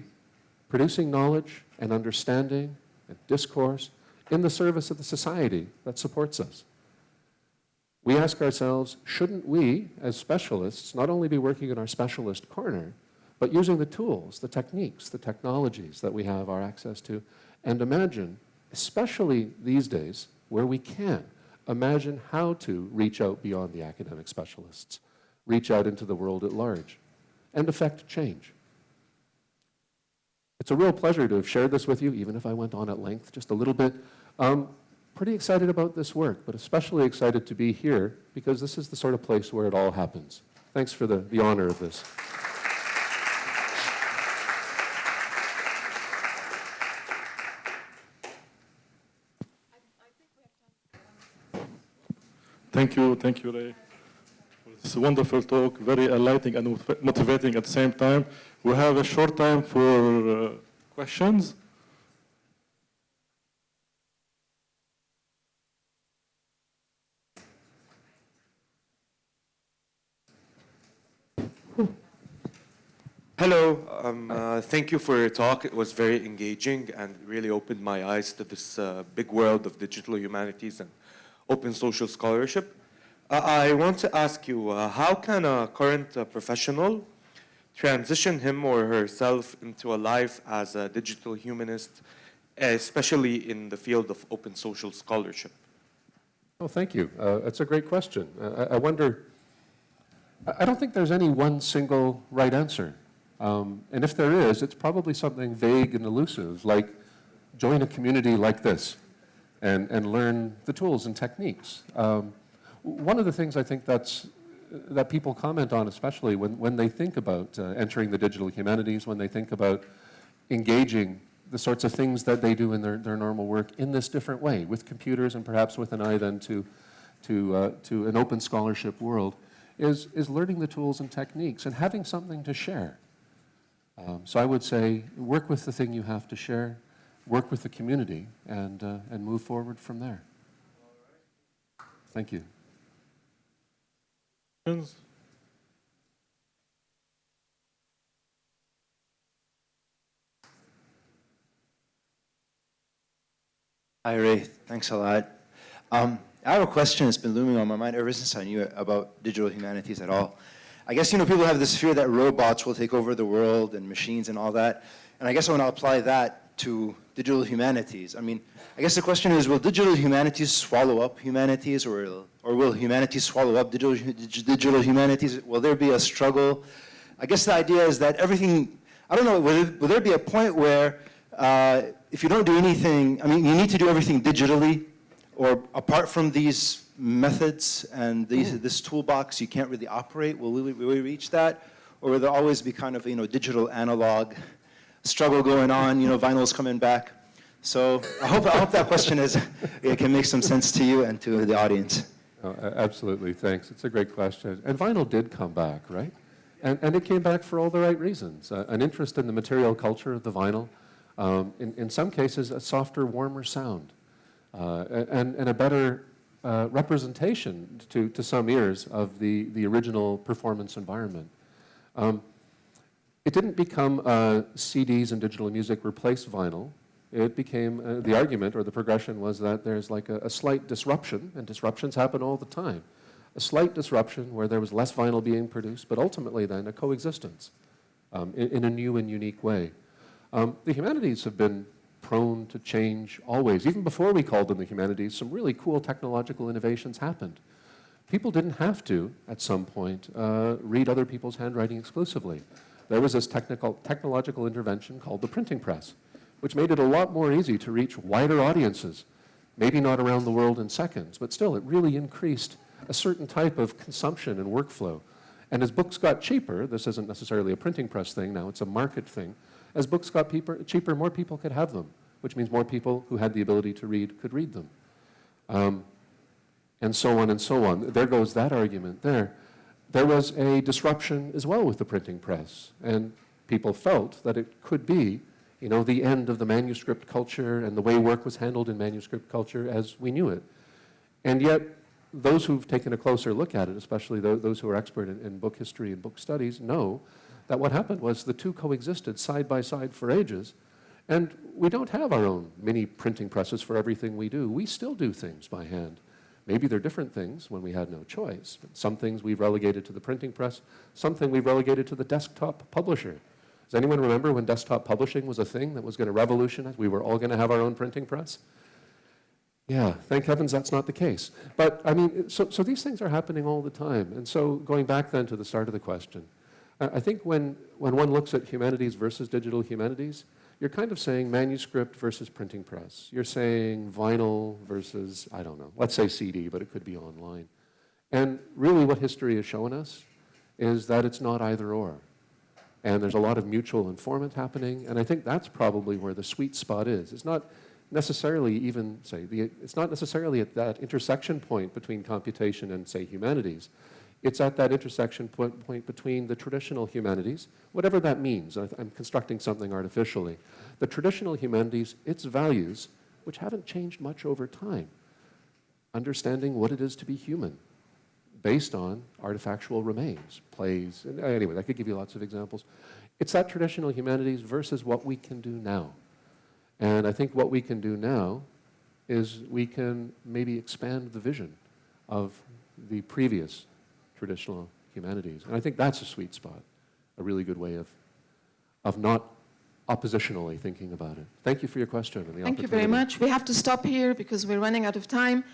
producing knowledge and understanding and discourse in the service of the society that supports us. We ask ourselves, shouldn't we, as specialists, not only be working in our specialist corner, but using the tools, the techniques, the technologies that we have our access to, and imagine, especially these days, where we can, imagine how to reach out beyond the academic specialists, reach out into the world at large, and affect change. It's a real pleasure to have shared this with you, even if I went on at length just a little bit. Pretty excited about this work, but especially excited to be here because this is the sort of place where it all happens. Thanks for the honor of this. Thank you, Ray. It's a wonderful talk, very enlightening and motivating at the same time. We have a short time for questions. Hello, thank you for your talk. It was very engaging and really opened my eyes to this big world of digital humanities and open social scholarship. I want to ask you, how can a current professional transition him or herself into a life as a digital humanist, especially in the field of open social scholarship? Oh, thank you. That's a great question. I wonder, I don't think there's any one single right answer. And if there is, it's probably something vague and elusive, like join a community like this and learn the tools and techniques. One of the things I think that people comment on, especially when they think about entering the digital humanities, when they think about engaging the sorts of things that they do in their normal work in this different way, with computers and perhaps with an eye then to an open scholarship world, is learning the tools and techniques and having something to share. So I would say work with the thing you have to share, work with the community, and move forward from there. Thank you. Hi, Ray. Thanks a lot. I have a question that's been looming on my mind ever since I knew about digital humanities at all. I guess, people have this fear that robots will take over the world and machines and all that. And I guess I want to apply that to digital humanities. I mean, I guess the question is, will digital humanities swallow up humanities, or will humanities swallow up digital humanities? Will there be a struggle? I guess the idea is that everything, I don't know, will there be a point where if you don't do anything, I mean, you need to do everything digitally, or apart from these methods and this toolbox, you can't really operate? Will we reach that? Or will there always be kind of, digital analog struggle going on, vinyl's coming back? So I hope that question it can make some sense to you and to the audience. Oh, absolutely, thanks. It's a great question. And vinyl did come back, right? And it came back for all the right reasons. An interest in the material culture of the vinyl, in some cases a softer, warmer sound, and a better representation to some ears of the original performance environment. It didn't become CDs and digital music replace vinyl. It became, the argument or the progression was that there's like a slight disruption, and disruptions happen all the time. A slight disruption where there was less vinyl being produced, but ultimately then a coexistence in a new and unique way. The humanities have been prone to change always. Even before we called them the humanities, some really cool technological innovations happened. People didn't have to, at some point, read other people's handwriting exclusively. There was this technological intervention called the printing press, which made it a lot more easy to reach wider audiences, maybe not around the world in seconds, but still it really increased a certain type of consumption and workflow. And as books got cheaper, this isn't necessarily a printing press thing now, it's a market thing, as books got cheaper, more people could have them, which means more people who had the ability to read could read them. And so on and so on. There goes that argument there. There was a disruption as well with the printing press. And people felt that it could be, you know, the end of the manuscript culture and the way work was handled in manuscript culture as we knew it. And yet, those who've taken a closer look at it, especially those who are expert in book history and book studies, know that what happened was the two coexisted side by side for ages. And we don't have our own mini printing presses for everything we do. We still do things by hand. Maybe they're different things when we had no choice. Some things we've relegated to the printing press, something we've relegated to the desktop publisher. Does anyone remember when desktop publishing was a thing that was going to revolutionize? We were all going to have our own printing press? Yeah, thank heavens that's not the case. But I mean, so these things are happening all the time. And so going back then to the start of the question, I think when one looks at humanities versus digital humanities, you're kind of saying manuscript versus printing press. You're saying vinyl versus, I don't know, let's say CD, but it could be online. And really what history has shown us is that it's not either or. And there's a lot of mutual informant happening, and I think that's probably where the sweet spot is. It's not necessarily even, say, it's not necessarily at that intersection point between computation and, say, humanities. It's at that intersection point between the traditional humanities, whatever that means. I'm constructing something artificially. The traditional humanities, its values, which haven't changed much over time. Understanding what it is to be human, based on artifactual remains, plays, and anyway, I could give you lots of examples. It's that traditional humanities versus what we can do now. And I think what we can do now is we can maybe expand the vision of the previous traditional humanities. And I think that's a sweet spot, a really good way of not oppositionally thinking about it. Thank you for your question and the opportunity. Thank you very much. We have to stop here because we're running out of time.